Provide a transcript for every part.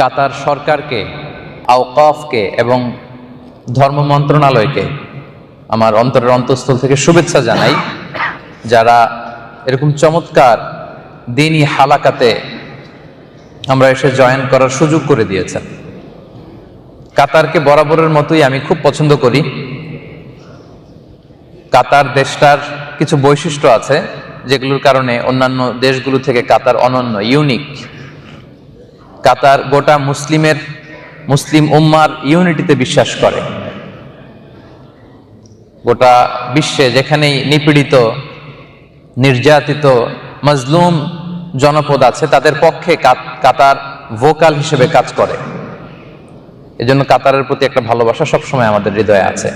কাতার সরকারকে, আওকাফকে এবং ধর্ম মন্ত্রণালয়কে আমার অন্তরের অন্তঃস্থল থেকে শুভেচ্ছা জানাই, যারা এরকম চমৎকার দিনী হালাকাতে আমরা এসে জয়েন করার সুযোগ করে দিয়েছেন। কাতারকে বরাবরের মতোই আমি খুব পছন্দ করি। কাতার দেশটার কিছু বৈশিষ্ট্য আছে যেগুলোর কারণে অন্যান্য দেশগুলো থেকে কাতার অনন্য, ইউনিক। কাতার গোটা মুসলিম উম্মার ইউনিটিতে বিশ্বাস করে। গোটা বিশ্বে যেখানেই নিপীড়িত, নির্যাতিত, মজলুম জনপদ আছে তাদের পক্ষে কাতার ভোকাল হিসেবে কাজ করে। এজন্য কাতারের প্রতি একটা ভালোবাসা সবসময় আমাদের হৃদয়ে আছে।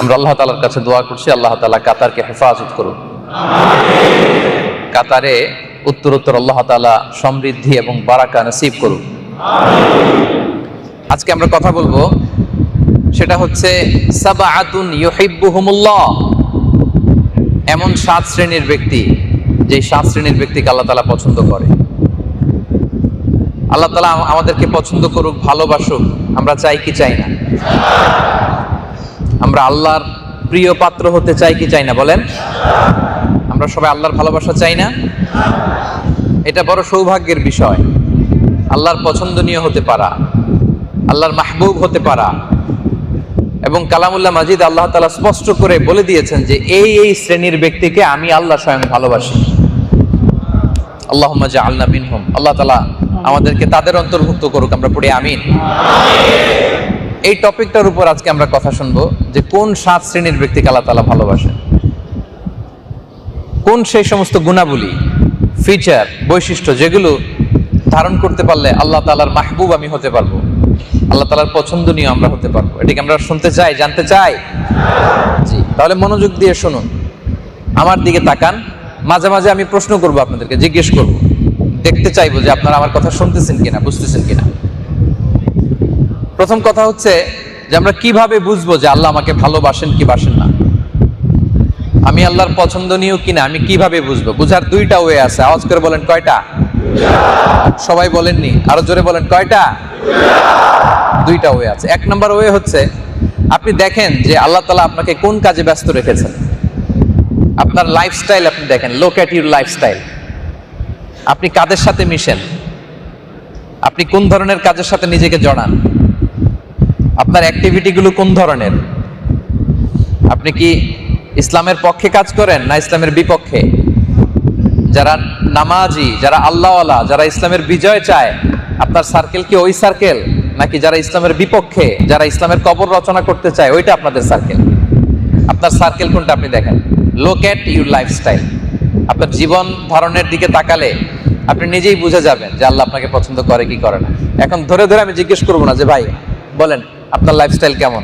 আমরা আল্লাহ তাআলার কাছে দোয়া করছি, আল্লাহ তাআলা কাতারকে হেফাজত করুন। কাতারে উত্তরোত্তর আল্লাহ তাআলা সমৃদ্ধি এবং বারাকা নসিব করুন। আজকে আমরা কথা বলবো, সেটা হচ্ছে সাবআতুন ইউহিব্বুহুমুল্লাহ, এমন 7 শ্রেণীর ব্যক্তি, যে 7 শ্রেণীর ব্যক্তিকে আল্লাহ তাআলা পছন্দ করে। আল্লাহ তাআলা আমাদেরকে পছন্দ করুক, ভালোবাসুক, আমরা চাই কি চাই না? আমরা আল্লাহর প্রিয় পাত্র হতে চাই কি চাই না বলেন? আমরা সবাই আল্লাহর ভালোবাসা চাই না? এটা বড় সৌভাগ্যের বিষয়, আল্লাহর পছন্দনীয় হতে পারা, আল্লাহর মাহবুব হতে পারা। এবং কালামুল্লাহ মাজিদ আল্লাহ তাআলা স্পষ্ট করে বলে দিয়েছেন যে এই শ্রেণীর ব্যক্তিকে আমি আল্লাহ স্বয়ং ভালোবাসি। আল্লাহুম্মা জাআলনা মিনহুম, আল্লাহ তাআলা আমাদেরকে তাদের অন্তর্ভুক্ত করুক, আমরা পড়ি আমিন। এই টপিকটার উপর আজকে আমরা কথা শুনবো যে কোন 7 শ্রেণীর ব্যক্তিকে আল্লাহ তাআলা ভালোবাসেন, কোন সেই সমস্ত গুণাবলী, ফিচার, বৈশিষ্ট্য যেগুলো ধারণ করতে পারলে আল্লাহ তাআলার মাহবুব আমি হতে পারবো, আল্লাহ তাআলার পছন্দনীয় আমরা হতে পারবো। এটাকে আমরা শুনতে চাই, জানতে চাই। জি, তাহলে মনোযোগ দিয়ে শুনুন, আমার দিকে তাকান। মাঝে মাঝে আমি প্রশ্ন করবো, আপনাদেরকে জিজ্ঞেস করব, দেখতে চাইবো যে আপনারা আমার কথা শুনতেছেন কিনা, বুঝতেছেন কিনা। প্রথম কথা হচ্ছে যে আমরা কিভাবে বুঝবো যে আল্লাহ আমাকে ভালোবাসেন কি বাসেন না, আমি আল্লাহর পছন্দনীয় কিনা আমি কিভাবে বুঝবো? বুঝার 2টা ওয়ে আছে। আওয়াজ করে বলেন কয়টা? সবাই বলেননি, আরো জোরে বলেন কয়টা? 2টা ওয়ে আছে। 1 নম্বর ওয়ে হচ্ছে আপনি দেখেন যে আল্লাহ তাআলা আপনাকে কোন কাজে ব্যস্ত রেখেছেন। আপনার লাইফস্টাইল আপনি দেখেন, লুক এট ইউর লাইফস্টাইল। আপনি কাদের সাথে মিশেন, আপনি কোন ধরনের কাজের সাথে নিজেকে জড়ান, আপনার অ্যাক্টিভিটিগুলো কোন ধরনের, আপনি কি ইসলামের পক্ষে কাজ করেন না ইসলামের বিপক্ষে? যারা নামাজি, যারা আল্লাহওয়ালা, যারা ইসলামের বিজয় চায়, আপনার সার্কেল কি ওই সার্কেল? নাকি যারা ইসলামের বিপক্ষে, যারা ইসলামের কবর রচনা করতে চায়, ওইটা আপনাদের সার্কেল? আপনার সার্কেল কোনটা আপনি দেখেন। Look at your lifestyle. আপনার জীবন ধারণের দিকে তাকালে আপনি নিজেই বুঝে যাবেন যে আল্লাহ আপনাকে পছন্দ করে কি করে না। এখন ধরে ধরে আমি জিজ্ঞেস করবো না যে ভাই বলেন আপনার লাইফস্টাইল কেমন,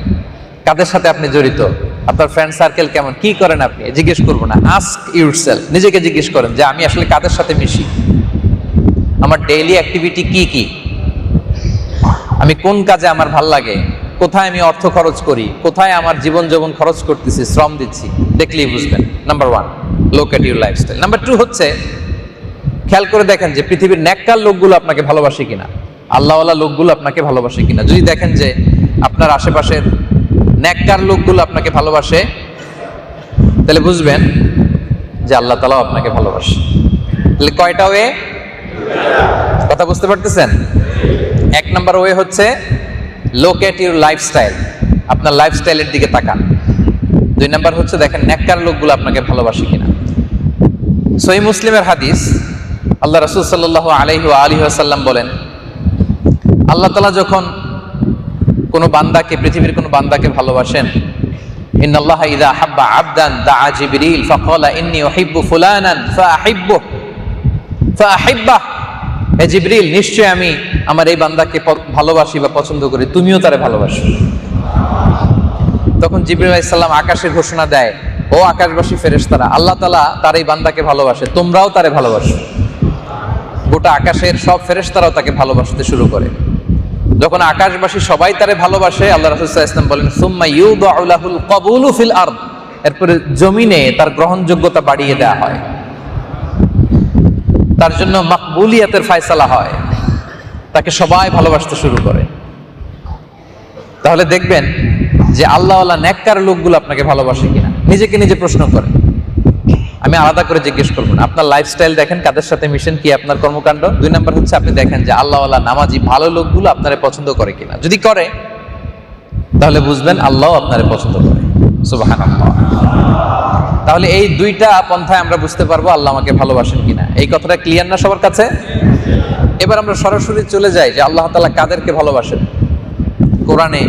কাদের সাথে আপনি জড়িত, আপনার ফ্রেন্ড সার্কেল কেমন, কি করেন আপনি, জিজ্ঞেস করবো না। আস্ক ইউরসেলফ, নিজেকে জিজ্ঞেস করেন যে আমি আসলে কাদের সাথে মিশি, আমার ডেইলি অ্যাক্টিভিটি কি কি, আমি কোন কাজে আমার ভাল লাগে, কোথায় আমি অর্থ খরচ করি, কোথায় আমার জীবন যৌবন খরচ করতেছি, শ্রম দিচ্ছি, দেখলেই বুঝবেন। Number 1, look at your lifestyle. Number 2 হচ্ছে খেয়াল করে দেখেন যে পৃথিবীর নেককার লোকগুলো আপনাকে ভালোবাসে কিনা, আল্লাহওয়ালা লোকগুলো আপনাকে ভালোবাসে কিনা। যদি দেখেন যে আপনার আশেপাশের নেককার লোকগুলো আপনাকে ভালোবাসে, তাহলে বুঝবেন যে আল্লাহ তাআলাও আপনাকে ভালোবাসে। তাহলে কয়টা ওয়ে? কথা বুঝতে পারতেছেন? 1 নম্বর ওয়ে হচ্ছে লুক এট ইউর লাইফস্টাইল, আপনার লাইফস্টাইলের দিকে তাকান। 2 নম্বর হচ্ছে দেখেন নেককার লোকগুলো আপনাকে ভালোবাসে কিনা। সহিহ মুসলিমের হাদিস, আল্লাহ রাসূল সাল্লাল্লাহু আলাইহি ওয়া আলিহি ওয়াসাল্লাম বলেন, আল্লাহ তাআলা যখন কোন বান্দাকে, পৃথিবীর কোন বান্দাকে ভালোবাসেন, ইন্নাল্লাহা ইযা হাব্বা আবদান দাআ জিবরিল ফাকালা ইন্নী উহিব্বু ফুলানান ফাআহিব্বাহ। হে জিবরিল, নিশ্চয় আমি আমার এই বান্দাকে ভালোবাসি বা পছন্দ করি, তুমিও তারে ভালোবাসো। তখন জিবরিল আলাইহিস সালাম আকাশের ঘোষণা দেয়, ও আকাশবাসী ফেরেশতারা, আল্লাহ তাআলা তার এই বান্দাকে ভালোবাসে, তোমরাও তারে ভালোবাসো। গোটা আকাশের সব ফেরেশতারাও তাকে ভালোবাসতে শুরু করে। যখন আকাশবাসী সবাই তারে ভালোবাসে, আল্লাহ রাসূল সাল্লাল্লাহু আলাইহি ওয়াসাল্লাম বলেন, সুম্মা ইউদাউ লাহুল কবুলু ফিল আরদ, এরপরে জমিনে তার গ্রহণযোগ্যতা বাড়িয়ে দেওয়া হয়, তার জন্য মাকবুলিয়াতের ফয়সালা হয়। তাকে সবাই ভালোবাসতে শুরু করে। তাহলে দেখবেন যে আল্লাহওয়ালা নেককার লোকগুলো আপনাকে ভালোবাসে কিনা, নিজেকে নিজে প্রশ্ন করেন। আমি আলাদা করে জিজ্ঞেস করবো না, আপনার লাইফস্টাইল দেখেন, কাদের সাথে মিশন, কি আপনার কর্মকাণ্ড। 2 নাম্বার হচ্ছে আপনি দেখেন যে আল্লাহওয়ালা নামাজি ভালো লোকগুলো আপনারে পছন্দ করে কিনা। যদি করে তাহলে বুঝবেন আল্লাহ আপনারে পছন্দ করে। সুবহানাল্লাহ। তাহলে এই 2টা পন্থায় আমরা বুঝতে পারবো আল্লাহ আমাকে ভালোবাসেন কিনা। এই কথাটা ক্লিয়ার না সবার কাছে? এবার আমরা সরাসরি চলে যাই যে আল্লাহ তাআলা কাদেরকে ভালোবাসেন। কোরআনে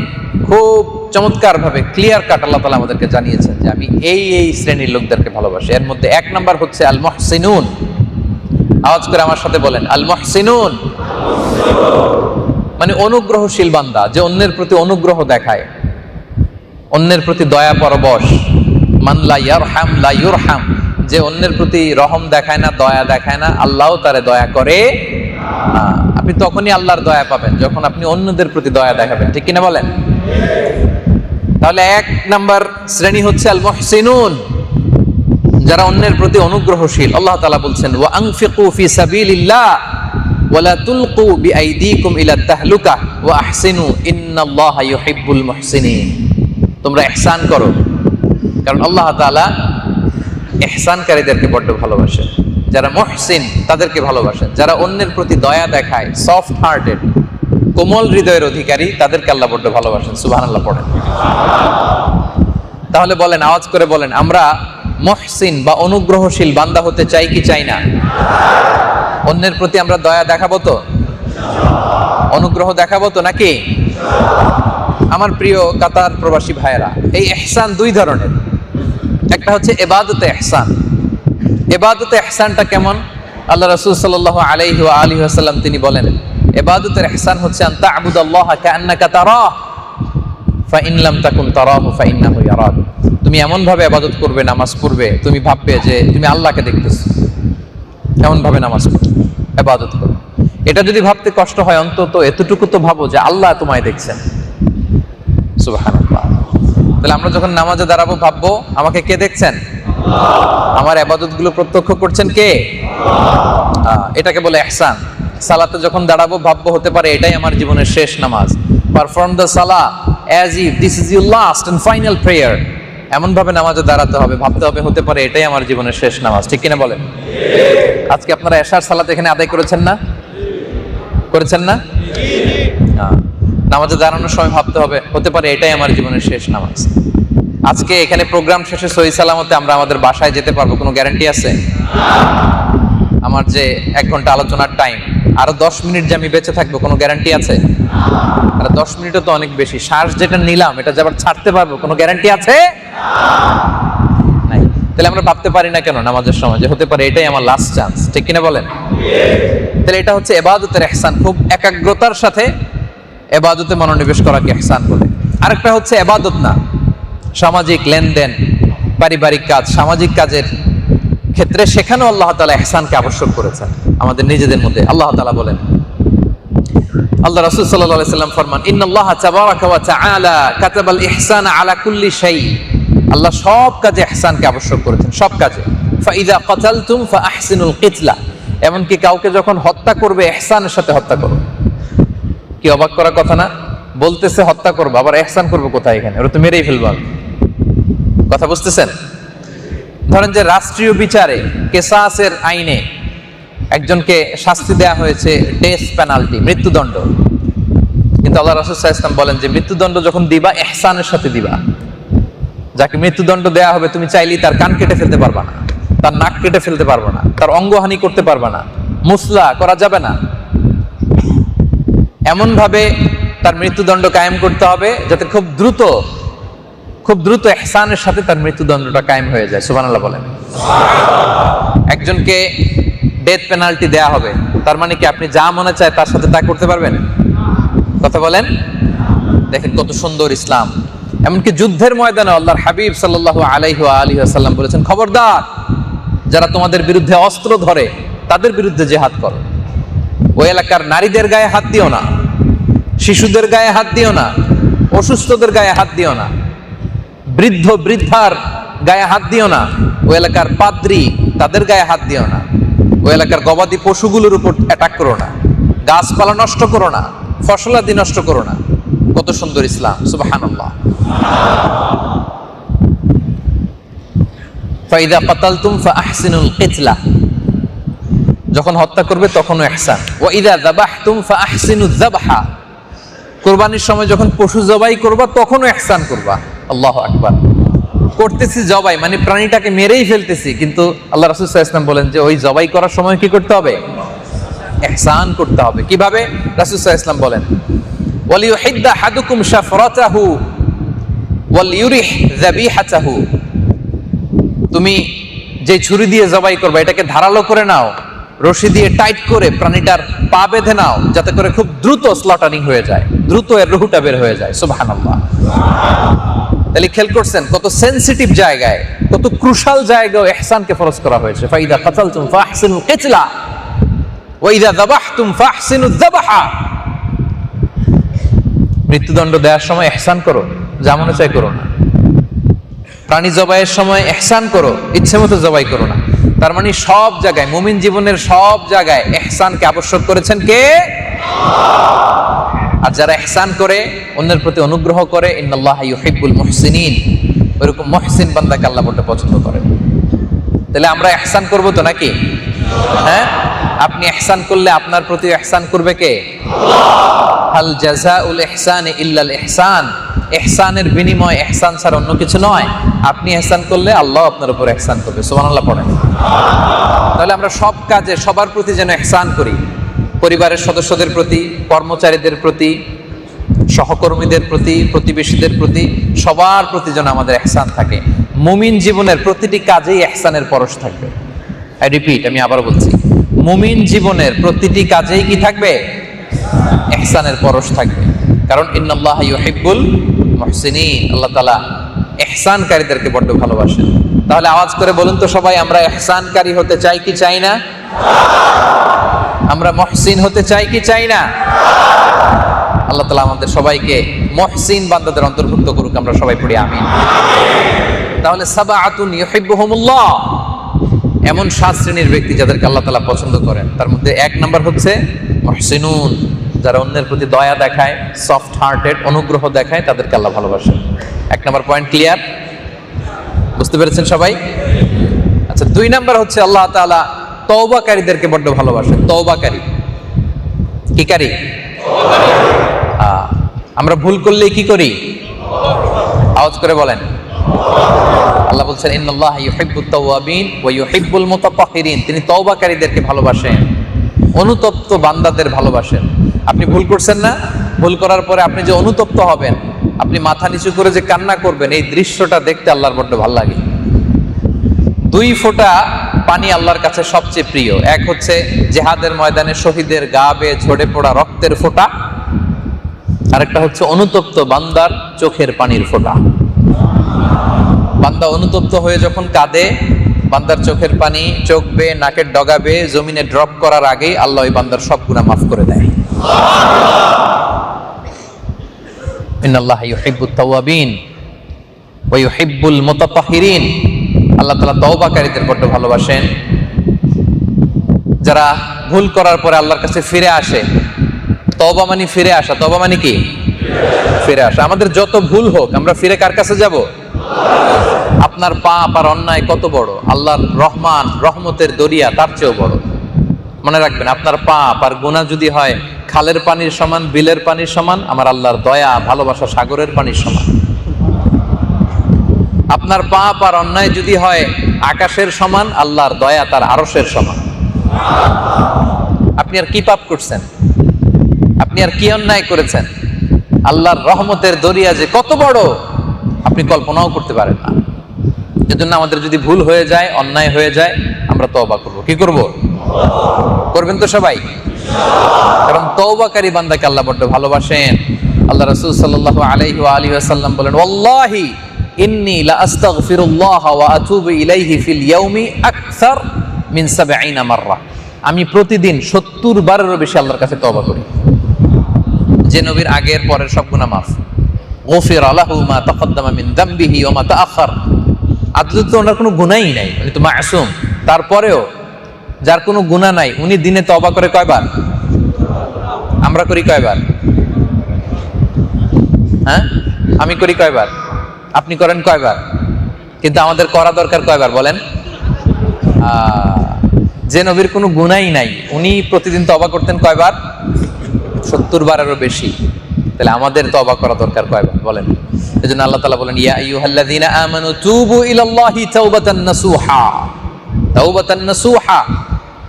খুব চমৎকার ভাবে ক্লিয়ার কাট আল্লাহ তাআলা আমাদেরকে জানিয়েছেন যে আমি এই শ্রেণীর লোকদেরকে ভালোবাসি। এর মধ্যে 1 নাম্বার হচ্ছে আল মুহসিনুন। আওয়াজ করে আমার সাথে বলেন, আল মুহসিনুন মানে অনুগ্রহশীল বান্দা, যে অন্যের প্রতি অনুগ্রহ দেখায়, অন্যের প্রতি দয়া পরবশ। মান লা ইয়ারহাম লা ইউরহাম, যে অন্যের প্রতি রহম দেখায় না, দয়া দেখায় না, আল্লাহও তারে দয়া করে না। আপনি তখনই আল্লাহর দয়া পাবেন যখন আপনি অন্যদের প্রতি দয়া দেখাবেন, ঠিক কিনা বলেন? তাহলে 1 নাম্বার শ্রেণী হচ্ছে আল মুহসিনুন, যারা অন্যের প্রতি অনুগ্রহশীল। আল্লাহ তাআলা বলছেন ওয়া আনফিকু ফি সাবিলিল্লাহ ওয়া লা তুলকু বিআইদিকুম ইলা তাহলুকা ওয়া আহসিনু ইন্নাল্লাহা ইউহিব্বুল মুহসিনিন। তোমরা ইহসান করো, কারণ আল্লাহ তাআলা ইহসানকারীদেরকে বড় ভালোবাসেন। যারা মুহসিন তাদেরকে ভালোবাসেন, যারা অন্যের প্রতি দয়া দেখায়, সফট হার্টেড, কোমল হৃদয়ের অধিকারী, তাদেরকে আল্লাহ বড় ভালোবাসেন। সুবহানাল্লাহ পড়েন। তাহলে বলেন, আওয়াজ করে বলেন, আমরা মুহসিন বা অনুগ্রহশীল বান্দা হতে চাই কি চাই না? অন্যের প্রতি আমরা দয়া দেখাবো তো, অনুগ্রহ দেখাবো তো নাকি? আমার প্রিয় কাতার প্রবাসী ভাইয়েরা, এই ইহসান 2 ধরনের। একটা হচ্ছে ইবাদতে ইহসান। ইবাদতে ইহসানটা কেমন? আল্লাহ রাসূল সাল্লাল্লাহু আলাইহি ওয়া আলিহি ওয়াসাল্লাম তিনি বলেন, ইবাদতের ইহসান হচ্ছে আন তা'বুদাল্লাহা কাআন্নাকা তারাহ ফা ইন লাম তাকুন তারাহু ফা ইন্নাহু ইয়ারাক। তুমি এমন ভাবে ইবাদত করবে, নামাজ পড়বে, তুমি ভাববে যে তুমি আল্লাহকে দেখতেছো, এমন ভাবে নামাজ পড়বে, ইবাদত করো। এটা যদি ভাবতে কষ্ট হয়, অন্তত এতটুকু তো ভাবো যে আল্লাহ তোমায় দেখছেন। সুবহানাল্লাহ। তাহলে আমরা যখন নামাজে দাঁড়াবো ভাববো আমাকে কে দেখছেন? আমার ইবাদতগুলো প্রত্যক্ষ করছেন কে? এটাকে বলে ইহসান। সালাতে যখন দাঁড়াবো ভাববো হতে পারে এটাই আমার জীবনের শেষ নামাজ। পারফর্ম দ্য সালাহ as if this is your last and final prayer. এমন ভাবে নামাজে দাঁড়াতে হবে, ভাবতে হবে হতে পারে এটাই আমার জীবনের শেষ নামাজ, ঠিক কিনা বলেন? আজকে আপনারা এশার সালাত এখানে আদায় করেছেন না? করেছেন না? নামাজে দাঁড়ানোর সময় ভাবতে হবে হতে পারে এটাই আমার জীবনের শেষ নামাজ। আজকে এখানে প্রোগ্রাম শেষে সহি সালামতে আমরা আমাদের বাসায় যেতে পারবো, কোনো গ্যারান্টি আছে? আমার যে 1 ঘন্টা আলোচনার টাইম, আরো 10 মিনিট যে আমি বেঁচে থাকবো, কোনো গ্যারান্টি আছে? আর 10 মিনিটও তো অনেক বেশি। শ্বাস যেটা নিলাম এটা যে আবার ছাড়তে পারবো, কোনো গ্যারান্টি আছে? নাই। তাহলে আমরা ভাবতে পারি না কেন নামাজের সময় যে হতে পারে এটাই আমার লাস্ট চান্স, ঠিক কিনা বলেন? তাহলে এটা হচ্ছে ইবাদতের ইহসান। খুব একাগ্রতার সাথে ইবাদতে মনোনিবেশ করাকে ইহসান বলে। আরেকটা হচ্ছে ইবাদত না, সামাজিক লেনদেন, পারিবারিক কাজ, সামাজিক কাজের ক্ষেত্রে সেখানেও আল্লাহ তাআলা ইহসানকে আবশ্যক করেছেন আমাদের নিজেদের মধ্যে। আল্লাহ তাআলা বলেন, আল্লাহ রাসূল সাল্লাল্লাহু আলাইহি সাল্লাম ফরমান, ইন্নাল্লাহা তাবারাকা ওয়া তাআলা কাতাবাল ইহসানা আলা কুল্লি শাই। আল্লাহ সব কাজে ইহসানকে আবশ্যক করেছেন, সব কাজে। ফাইযা কাতালতুম ফাআহসিনুল কিতলা, এমনকি কাউকে যখন হত্যা করবে ইহসানের সাথে হত্যা করো। কি অবাক করার কথা না? বলতেছে হত্যা করবো, আবার ইহসান করবো কোথায়? এখানে ওরা তো মেরেই ফেলবো। কথা বুঝতেছেন? ধরেন যে রাষ্ট্রীয় বিচারে কেসাসের আইনে একজনকে শাস্তি দেয়া হয়েছে ডেথ পেনাল্টি, মৃত্যুদণ্ড, কিন্তু আল্লাহ রাসূল সাল্লাল্লাহু আলাইহি ওয়াসাল্লাম বলেন যে মৃত্যুদণ্ড যখন দিবা ইহসানের সাথে দিবা। যাকে মৃত্যুদণ্ড দেয়া হবে তুমি চাইলেই তার কান কেটে ফেলতে পারবা না, তার নাক কেটে ফেলতে পারবা না, তার অঙ্গহানি করতে পারবা না, মুসলা করা যাবে না। এমন ভাবে তার মৃত্যুদণ্ড কায়েম করতে হবে যাতে খুব দ্রুত ইহসানের সাথে তার মৃত্যুদণ্ডটা কায়েম হয়ে যায়। সুবহানাল্লাহ বলেন। একজনকে ডেথ পেনাল্টি দেয়া হবে, তার মানে কি আপনি যা মনে চায় তার সাথে তা করতে পারবেন? কথা বলেন। দেখেন কত সুন্দর ইসলাম। এমনকি যুদ্ধের ময়দানে আল্লাহর হাবিব সাল্লাল্লাহু আলাইহি ওয়া আলিহি ওয়াসাল্লাম বলেছেন, খবরদার যারা তোমাদের বিরুদ্ধে অস্ত্র ধরে তাদের বিরুদ্ধে জিহাদ করো। ওই এলাকার নারীদের গায়ে হাত দিও না, শিশুদের গায়ে হাত দিও না, অসুস্থদের গায়ে হাত দিও না, বৃদ্ধ বৃদ্ধার গায়ে হাত দিও না, ওই এলাকার পাদ্রী তাদের গায়ে হাত দিও না, ওই এলাকার গবাদি পশুগুলোর উপর অ্যাটাক করো না, গাছপালা নষ্ট করো না, ফসলাদি নষ্ট করো না। কত সুন্দর ইসলাম, সুবহানাল্লাহ। ফাইদা কাতালতুম ফাআহসিনুল কিতলা, যখন হত্যা করবে তখনও ইহসান। ওয়া ইযা যাবাহতুম ফাআহসিনুয যাবহা, কুরবানির সময় যখন পশু জবাই করবা তখনও ইহসান করবা। আল্লাহু আকবার। করতেছি জবাই মানে প্রাণীটাকে মেরেই ফেলতেছি, কিন্তু আল্লাহ রাসূল সাল্লাল্লাহু আলাইহি ওয়াসাল্লাম বলেন যে ওই জবাই করার সময় কি করতে হবে? ইহসান করতে হবে। কিভাবে? রাসূল সাল্লাল্লাহু আলাইহি ওয়াসাল্লাম বলেন, ওয়ালিয়ুহিদ্দা আহাদুকুম শাফরাতাহু ওয়ালিয়ুরিহ যাবিহাতাহু, তুমি যে ছুরি দিয়ে জবাই করবে এটাকে ধারালো করে নাও, রশি দিয়ে টাইট করে প্রাণীটার পা বেঁধে নাও, যাতে করে খুব দ্রুত স্লটারিং হয়ে যায়, দ্রুত এর রুহুটা বের হয়ে যায়। সুবহানাল্লাহ। তাহলে খেয়াল করছেন কত সেনসিটিভ জায়গায়, কত ক্রুশাল জায়গায় ইহসানকে ফরজ করা হয়েছে। ফাইদা কাতালতুম ফাহসিনুল কিতলা ওয়া ইযা যাবাহতুম ফাহসিনুয যাবহা। মৃত্যুদণ্ড দেওয়ার সময় ইহসান করো, যা মনে চায় করো না। প্রাণী জবাইয়ের সময় ইহসান করো, ইচ্ছে মতো জবাই করো না। তার মানে সব জায়গায়, মুমিন জীবনের সব জায়গায় ইহসানকে আবশ্যক করেছেন কে? আর যারা ইহসান করে, অন্যের প্রতি অনুগ্রহ করে, ইন্নাল্লাহা ইউহিব্বুল মুহসিনিন, ওইরকম মুহসিন বান্দাকে আল্লাহ বড় পছন্দ করেন। তাহলে আমরা ইহসান করব তো নাকি? হ্যাঁ, আপনি ইহসান করলে আপনার প্রতি ইহসান করবে কে? হাল জাযাউল ইহসানি ইল্লাল ইহসান, ইহসানের বিনিময় ইহসান ছাড়া অন্য কিছু নয়। আপনি ইহসান করলে আল্লাহ আপনার উপর ইহসান করবে। সুবহানাল্লাহ পড়েন। তাহলে আমরা সব কাজে সবার প্রতি যেন ইহসান করি, পরিবারের সদস্যদের প্রতি, কর্মচারীদের প্রতি, সহকর্মীদের প্রতি, প্রতিবেশীদের প্রতি, সবার প্রতি যেন আমাদের ইহসান থাকে। মুমিন জীবনের প্রতিটি কাজেই ইহসানের পরশ থাকবে। আই রিপিট, আমি আবার বলছি, মুমিন জীবনের প্রতিটি কাজেই কি থাকবে? ইহসানের পরশ থাকবে। কারণ ইন্নাল্লাহা ইউহিব্বুল মুহসিনিন, আল্লাহ তাআলা ইহসানকারীদেরকে বড় ভালোবাসেন। তাহলে আওয়াজ করে বলুন তো সবাই, আমরা ইহসানকারী হতে চাই কি চাই না? আমরা মুহসিন হতে চাই কি চাই না? আল্লাহ তাআলা আমাদের সবাইকে মুহসিন বান্দাদের অন্তর্ভুক্ত করুক। আমরা সবাই পড়ি আমিন। তাহলে সাবাআতুন ইউহিব্বুহুমুল্লাহ, এমন 7 শ্রেণীর ব্যক্তি যাদেরকে আল্লাহ তাআলা পছন্দ করেন। তার মধ্যে 1 নাম্বার হচ্ছে মুহসিনুন, যারা অন্যের প্রতি দয়া দেখায়, সফট হার্টেড, অনুগ্রহ দেখায়, তাদেরকে আল্লাহ ভালোবাসেন। 1 নাম্বার পয়েন্ট ক্লিয়ার? বুঝতে পেরেছেন সবাই? আচ্ছা, 2 নাম্বার হচ্ছে আল্লাহ তাআলা তওবাকারীদেরকে বড় ভালোবাসেন। তওবাকারী কি কারি? আমরা ভুল করলে কি করি? আওয়াজ করে বলেন। আল্লাহ বলছেন ইন্নাল্লাহা ইউহিব্বুত তাওয়াবিন ওয়া ইউহিব্বুল মুতাতাহহিরিন, তিনি তওবাকারীদেরকে ভালোবাসেন, অনুতপ্ত বান্দাদের ভালোবাসেন। আপনি ভুল করছেন না? ভুল করার পরে আপনি যে অনুতপ্ত হবেন, আপনি মাথা নিচু করে যে কান্না করবেন, এই দৃশ্যটা দেখতে আল্লাহর বড় ভালো লাগে। 2 ফোঁটা পানি আল্লাহর কাছে সবচেয়ে প্রিয়। এক হচ্ছে জিহাদের ময়দানে শহীদের গা বেয়ে ঝরে পড়া রক্তের ফোঁটা, আরেকটা হচ্ছে অনুতপ্ত বান্দার চোখের পানির ফোঁটা। বান্দা অনুতপ্ত হয়ে যখন কাঁদে, বান্দার চোখের পানি চোখ বেয়ে, নাকের ডগা বেয়ে জমিনে ড্রপ করার আগেই আল্লাহ ওই বান্দার সব গুনাহ মাফ করে দেয়। ইন্নাল্লাহা ইউহিব্বুত তাওয়াবিন ওয়া ইউহিব্বুল মুতাতাহহিরিন, আল্লাহ তাআলা তওবাকারীদের বড় ভালোবাসেন। যারা ভুল করার পরে আল্লাহর কাছে ফিরে আসে, তওবা মানে ফিরে আসা। তওবা মানে কি? ফিরে আসা। আমাদের যত ভুল হোক, আমরা ফিরে কার কাছে যাব? আপনার পাপ আর অন্যায় কত বড়, আল্লাহর রহমান রহমতের দরিয়া তার চেয়েও বড়। মনে রাখবেন, আপনার পাপ আর গুনাহ যদি হয় খালের পানির সমান, বিলের পানির সমান, আমার আল্লাহর দয়া ভালোবাসা সাগরের পানির সমান। আপনার পাপ আর অন্যায় যদি হয় আকাশের সমান, আল্লাহর দয়া তার আরশের সমান। আপনি আর কি পাপ করছেন? আপনি আর কি অন্যায় করেছেন? আল্লাহর রহমতের দরিয়া যে কত বড় আপনি কল্পনাও করতে পারেন না। এজন্য আমাদের যদি ভুল হয়ে যায়, অন্যায় হয়ে যায়, আমরা তওবা করব। কি করব? করবেন তো সবাই? কারণ তওবাকারী বান্দাকে আল্লাহ বড় ভালোবাসেন। আল্লাহ রাসূল সাল্লাল্লাহু আলাইহি ওয়া আলিহি ওয়াসাল্লাম বলেন, ওয়াল্লাহি ইন্নী লা আস্তাগফিরুল্লাহ ওয়া আতুবু ইলাইহি ফিল ইয়াউমি আকসার মিন 70 মাররা। আমি প্রতিদিন 70 বারেরও বেশি আল্লাহর কাছে তওবা করি। যে নবীর আগের পরের সব গুনাহ মাফ। গফিরা লাহু মা তাকদ্দামা মিন যামবিহি ওয়া মা তাআখার। আদলত তো ওনার কোনো গুনাহই নাই, উনি তো মাসুম। তারপরেও যার কোনো গুনাহ নাই, উনি দিনে তওবা করে কয়বার? আমরা করি কয়বার? হ্যাঁ, আমি করি কয়বার, আপনি করেন কয়বার, কিন্তু আমাদের করা দরকার কয়বার বলেন? যে নবীর কোনো গুনাহই নাই উনি প্রতিদিন তওবা করতেন কয়বার? 70 বারেরও বেশি। তাহলে আমাদের তওবা করা দরকার কয়বার বলেন? এজন্য আল্লাহ তাআলা বলেন, ইয়া আইয়ুহাল্লাযীনা আমানু তুবু ইলাল্লাহি তাওবাতান নাসুহা। তাওবাতান নাসুহা,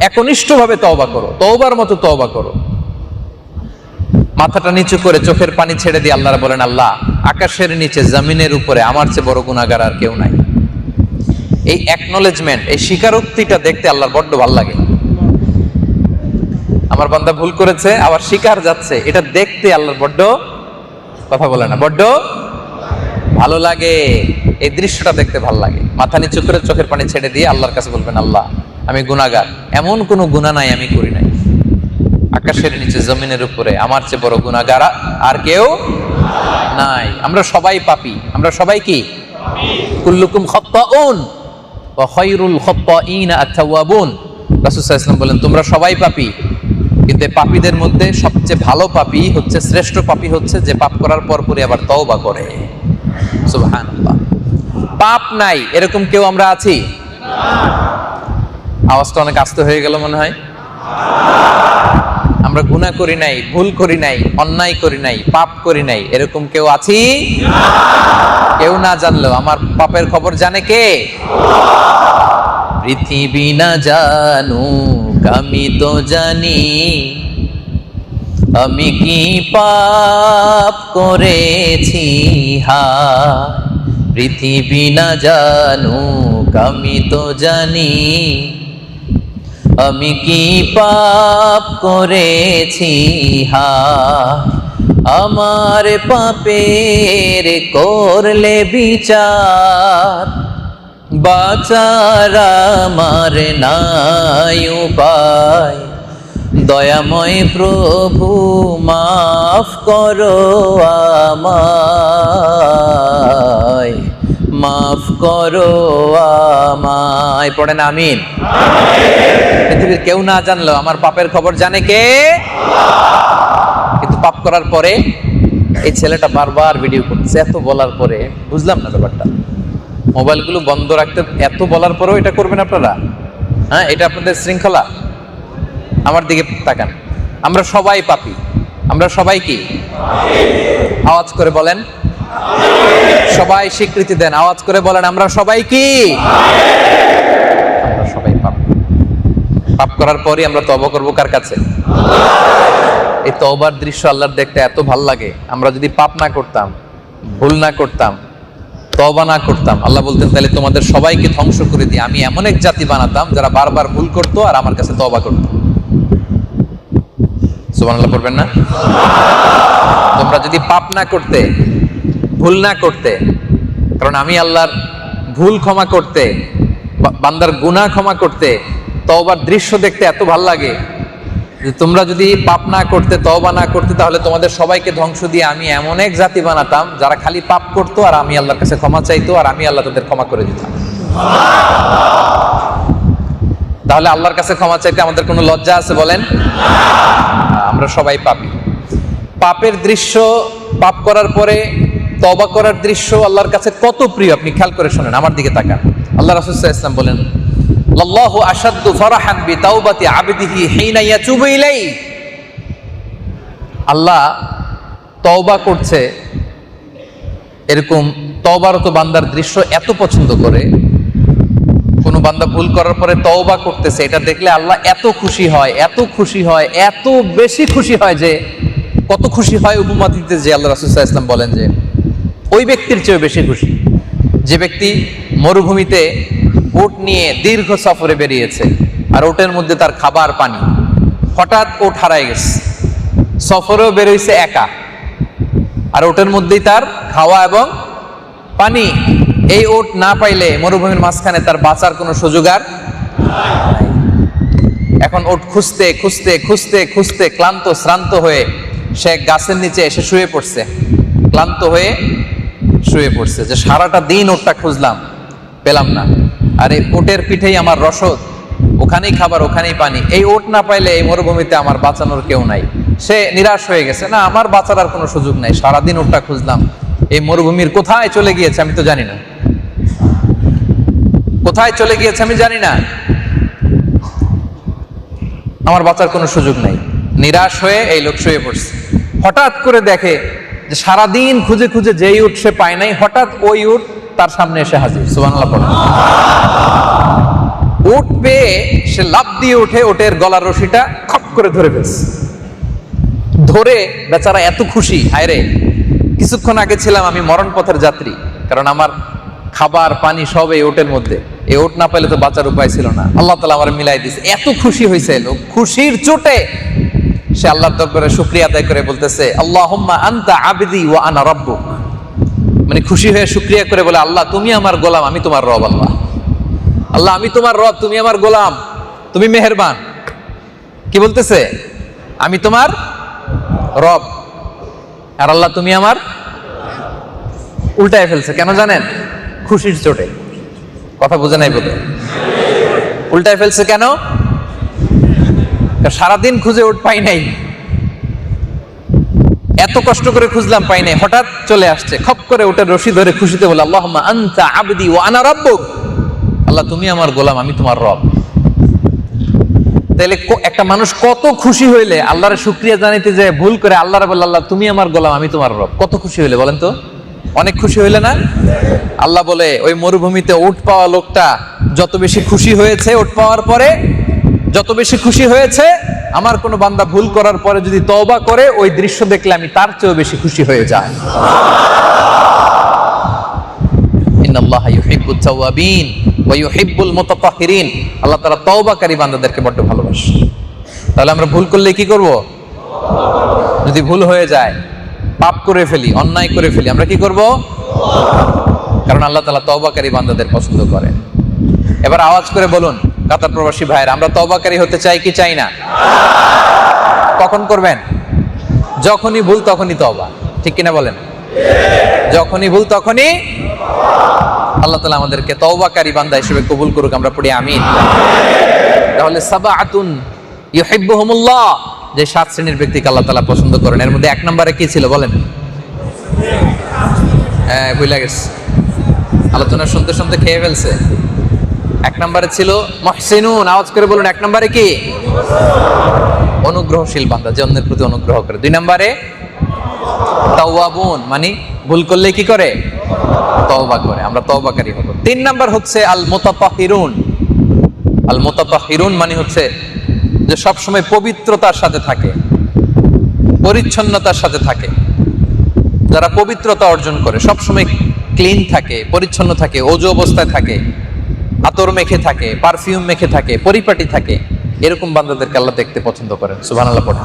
একনিষ্ঠভাবে তওবা করো, তওবার মতো তওবা করো। মাথাটা নিচু করে চোখের পানি ছেড়ে দিয়ে আল্লাহর বলেন, আল্লাহ আকাশের নিচে জমিনের উপরে আমার চেয়ে বড় গুনাহগার আর কেউ নাই। এই অ্যাকনলেজমেন্ট, এই স্বীকারোক্তিটা দেখতে আল্লাহর বড্ড ভালো লাগে। আমার বান্দা ভুল করেছে আবার স্বীকার যাচ্ছে, এটা দেখতে আল্লাহর বড্ড, কথা বলে না, বড্ড ভালো লাগে। এই দৃশ্যটা দেখতে ভালো লাগে। মাথা নিচু করে চোখের পানি ছেড়ে দিয়ে আল্লাহর কাছে বলবেন, আল্লাহ আমি গুনাহগার, এমন কোনো গুনাহ নাই আমি করি নাই। আকাশের নিচে জমিনের উপরে আমার চেয়ে বড় গুনাহগার আর কেউ নাই। আমরা সবাই পাপী, আমরা সবাই কি? কুল্লুকুম খাত্তাউন ওয়া খায়রুল খাত্তাইনা আত-তাওয়াবুন। রাসূল সাল্লাল্লাহু আলাইহি ওয়াসাল্লাম বলেন, তোমরা সবাই পাপী, কিন্তু পাপীদের মধ্যে সবচেয়ে ভালো পাপী হচ্ছে, শ্রেষ্ঠ পাপী হচ্ছে যে পাপ করার পরপরই আবার তওবা করে। সুবহানাল্লাহ। পাপ নাই এরকম কেউ আমরা আছি? আওয়াজটা অনেক আস্তে হয়ে গেল মনে হয়। আমরা গুনাহ করি নাই, ভুল করি নাই, অন্যায় করি নাই, পাপ করি নাই, এরকম কেউ আছি? কেউ না জানলেও আমার পাপের খবর জানে কে? পৃথিবী না জানুক আমি তো জানি, আমি কি পাপ করেছি হায়। পৃথিবী না জানুক আমি তো জানি, আমি কি পাপ করেছি হায়। আমার পাপের করলে বিচার, বাঁচার আমার নাই উপায়। দয়াময় প্রভু মাফ করো আমায়, মাফ করো আমায়। পড়েন আমিন। পৃথিবীর কেউ না জানলেও আমার পাপের খবর জানে কে? কিন্তু পাপ করার পরে এই ছেলেটা বারবার ভিডিও করছে, এত বলার পরে বুঝলাম না ব্যাপারটা। মোবাইলগুলো বন্ধ রাখতে এত বলার পরেও এটা করবেন আপনারা? হ্যাঁ, এটা আপনাদের শৃঙ্খলা? আমার দিকে তাকান। আমরা সবাই পাপী, আমরা সবাই কি? আওয়াজ করে বলেন, সবাই স্বীকৃতি দেন, আওয়াজ করে বলেন, আমরা সবাই কি? আমরা সবাই পাপী। পাপ করার পরই আমরা তওবা করব কার কাছে? এই তওবার দৃশ্য আল্লাহর দেখতে এত ভাল লাগে। আমরা যদি পাপ না করতাম, ভুল না করতাম, তওবা না করতাম, আল্লাহ বলতেন তাহলে তোমাদের সবাইকে ধ্বংস করে দিয়ে আমি এমন এক জাতি বানাতাম যারা বারবার ভুল করতো আর আমার কাছে তওবা করতো। সুবহানাল্লাহ পড়বেন না? তোমরা যদি পাপ না করতে, ভুল না করতে, কারণ আমি আল্লাহর ভুল ক্ষমা করতে, বান্দার গুনাহ ক্ষমা করতে, তওবার দৃশ্য দেখতে এত ভাল লাগে যে তোমরা যদি পাপ না করতে, তওবা না করতে, তাহলে তোমাদের সবাইকে ধ্বংস দিয়ে আমি এমন এক জাতি বানাতাম যারা খালি পাপ করতো আর আমি আল্লাহর কাছে ক্ষমা চাইতো আর আমি আল্লাহ তাদের ক্ষমা করে দিতাম। তাহলে আল্লাহর কাছে ক্ষমা চাইতে আমাদের কোনো লজ্জা আছে বলেন? আমরা সবাই পাপী। পাপের দৃশ্য, পাপ করার পরে তওবা করার দৃশ্য আল্লাহর কাছে কত প্রিয় আপনি খেয়াল করে শুনেন, আমার দিকে তাকান। আল্লাহ রাসূল সাল্লাল্লাহু আলাইহি ওয়াসাল্লাম বলেন, আল্লাহু আশাদ্দু ফারাহান বিতাওবাতি আবদিহি হিনা ইয়াতুবু ইলাইহি। আল্লাহ তওবা করছে, এরকম তওবারত বান্দার দৃশ্য এত পছন্দ করে। কোন বান্দা ভুল করার পরে তওবা করতেছে, এটা দেখলে আল্লাহ এত খুশি হয়, এত খুশি হয়, এত বেশি খুশি হয় যে কত খুশি হয় উপমা দিতে যে আল্লাহ রাসূল সাল্লাল্লাহু আলাইহি ওয়াসাল্লাম বলেন যে ওই ব্যক্তির চেয়ে বেশি খুশি যে ব্যক্তি মরুভূমিতে উট নিয়ে দীর্ঘ সফরে বেরিয়েছে আর উটের মধ্যে তার খাবার পানি, হঠাৎ উট হারায় গেছে, সফরেও বেরোইছে একা আর উটের মধ্যেই তার খাওয়া এবং পানি। এই উট না পাইলে মরুভূমির মাঝখানে তার বাঁচার কোনো সুযোগ আর নাই। এখন উট খুঁজতে খুঁজতে খুঁজতে খুঁজতে ক্লান্ত শ্রান্ত হয়ে সে গাছের নিচে এসে শুয়ে পড়ছে, ক্লান্ত হয়ে শুয়ে পড়ছে যে সারাটা দিন উটটা খুঁজলাম, পেলাম না, আর এই উটের পিঠেই আমার রসদ, ওখানেই খাবার, ওখানেই পানি, এই উট না পাইলে এই মরুভূমিতে আমার বাঁচানোর কেউ নাই। সে নিরাশ হয়ে গেছে, না আমার বাঁচার আর কোনো সুযোগ নাই, সারাদিন ওটা খুঁজলাম, এই মরুভূমির কোথায় চলে গিয়েছে আমি তো জানি না, কোথায় চলে গিয়েছে আমি জানি না, আমার বাঁচার কোনো সুযোগ নাই। নিরাশ হয়ে এই লোক শুয়ে পড়ছে। হঠাৎ করে দেখে যে সারাদিন খুঁজে খুঁজে যেই উট সে পায় নাই, হঠাৎ ওই উট তার সামনে এসে হাজির। সুবহানাল্লাহ পড়ে। উট পেয়ে সে লাফ দিয়ে উঠে ওটের গলার রশিটা খপ করে ধরে ফেলছে। ধরে বেচারা এত খুশি, হায় রে কিছুক্ষণ আগে ছিলাম আমি মরণ পথের যাত্রী, কারণ আমার খাবার পানি সব এই ওটের মধ্যে, এই ওট না পেলে তো বাঁচার উপায় ছিল না, আল্লাহ তাআলা আমার মিলাই দিয়েছে। এত খুশি হয়েছে লোক, খুশির চোটে সে আল্লাহর দরবারে শুকরিয়া আদায় করে বলতেছে আল্লাহুম্মা আনতা আবদি ওয়া আনা রাব্বুক, মানে খুশি হয়ে শুকরিয়া করে বলে আল্লাহ তুমি আমার গোলাম, আমি তোমার রব। আল্লাহ আল্লাহ আমি তোমার রব, তুমি আমার গোলাম, তুমি মেহেরবান। কি বলতেছে? আমি তোমার রব আর আল্লাহ তুমি আমার। উল্টায় ফেলছে কেন জানেন? খুশির চোটে। কথা বুঝে নাই বোধ। উল্টায় ফেলছে কেন? সারাদিন খুঁজে উট পাই নাই, এত কষ্ট করে খুঁজলাম পাই নাই, হঠাৎ চলে আসছে, খপ করে উটের রশি ধরে খুশিতে বলে আল্লাহুম্মা আনতা আবদি ওয়া আনা রাব্বুক, আল্লাহ তুমি আমার গোলাম, আমি তোমার রব। তাহলে একটা মানুষ কত খুশি হইলে আল্লাহর শুকরিয়া জানাইতে যায় ভুল করে আল্লাহর বলে আল্লাহ তুমি আমার গোলাম, আমি তোমার রব, কত খুশি হইলে বলেন তো? অনেক খুশি হইলে না? আল্লাহ বলে ওই মরুভূমিতে উট পাওয়া লোকটা যত বেশি খুশি হয়েছে, উট পাওয়ার পরে যত বেশি খুশি হয়েছে, আমার কোন বান্দা ভুল করার পরে যদি তওবা করে ওই দৃশ্য দেখলে আমি তার চেয়েও বেশি খুশি হয়ে যাই। ইন্নাল্লাহা ইউহিব্বুত তাওয়াবিন ওয়া ইউহিব্বুল মুতাতাহহিরিন, আল্লাহ তাআলা তওবাকারী বান্দাদেরকে বড় ভালোবাসে। তাহলে আমরা ভুল করলে কি করব? যদি ভুল হয়ে যায়, পাপ করে ফেলি, অন্যায় করে ফেলি, আমরা কি করব? কারণ আল্লাহ তাআলা তওবাকারী বান্দাদের পছন্দ করেন। এবার আওয়াজ করে বলুন কাতার প্রবাসী ভাইরা, আমরা তওবাকারী হতে চাই কি চাই না? কখন করবেন? যখনই ভুল তখনই তওবা, ঠিক কিনা বলেন? যখনই ভুল তখনই। আল্লাহ তাআলা আমাদেরকে তওবাকারী বান্দা হিসেবে কবুল করুক, আমরা পড়ি আমিন। তাহলে সাবাআতুন ইউহিব্বুহুমুল্লাহ, যে 7 শ্রেণীর ব্যক্তিকে আল্লাহ তাআলা পছন্দ করেন, এর মধ্যে 1 নম্বরে কি ছিল বলেন? ভুলে গেছে, আলোচনা শুনতে শুনতে খেয়ে ফেলছে। 1 নম্বরে ছিল মুহসিনুন, আওয়াজ করে বলুন 1 নম্বরে কি? অনুগ্রহশীল বান্দা, যে অন্যের প্রতি অনুগ্রহ করে। 2 নম্বরে তাওয়াবুন, মানে ভুল করলে কি করে? তওবা করে, আমরা তওবাকারী হব। 3 নাম্বার হচ্ছে আল মুতাতাহহিরুন। আল মুতাতাহহিরুন মানে হচ্ছে যে সব সময় পবিত্রতার সাথে থাকে, পরিচ্ছন্নতার সাথে থাকে। যারা পবিত্রতা অর্জন করে, সব সময় ক্লিন থাকে, পরিচ্ছন্ন থাকে, ওযু অবস্থায় থাকে, আতর মেখে থাকে, পারফিউম মেখে থাকে, পরিপাটি থাকে, এরকম বান্দাদেরকে আল্লাহ দেখতে পছন্দ করেন। সুবহানাল্লাহ পড়েন।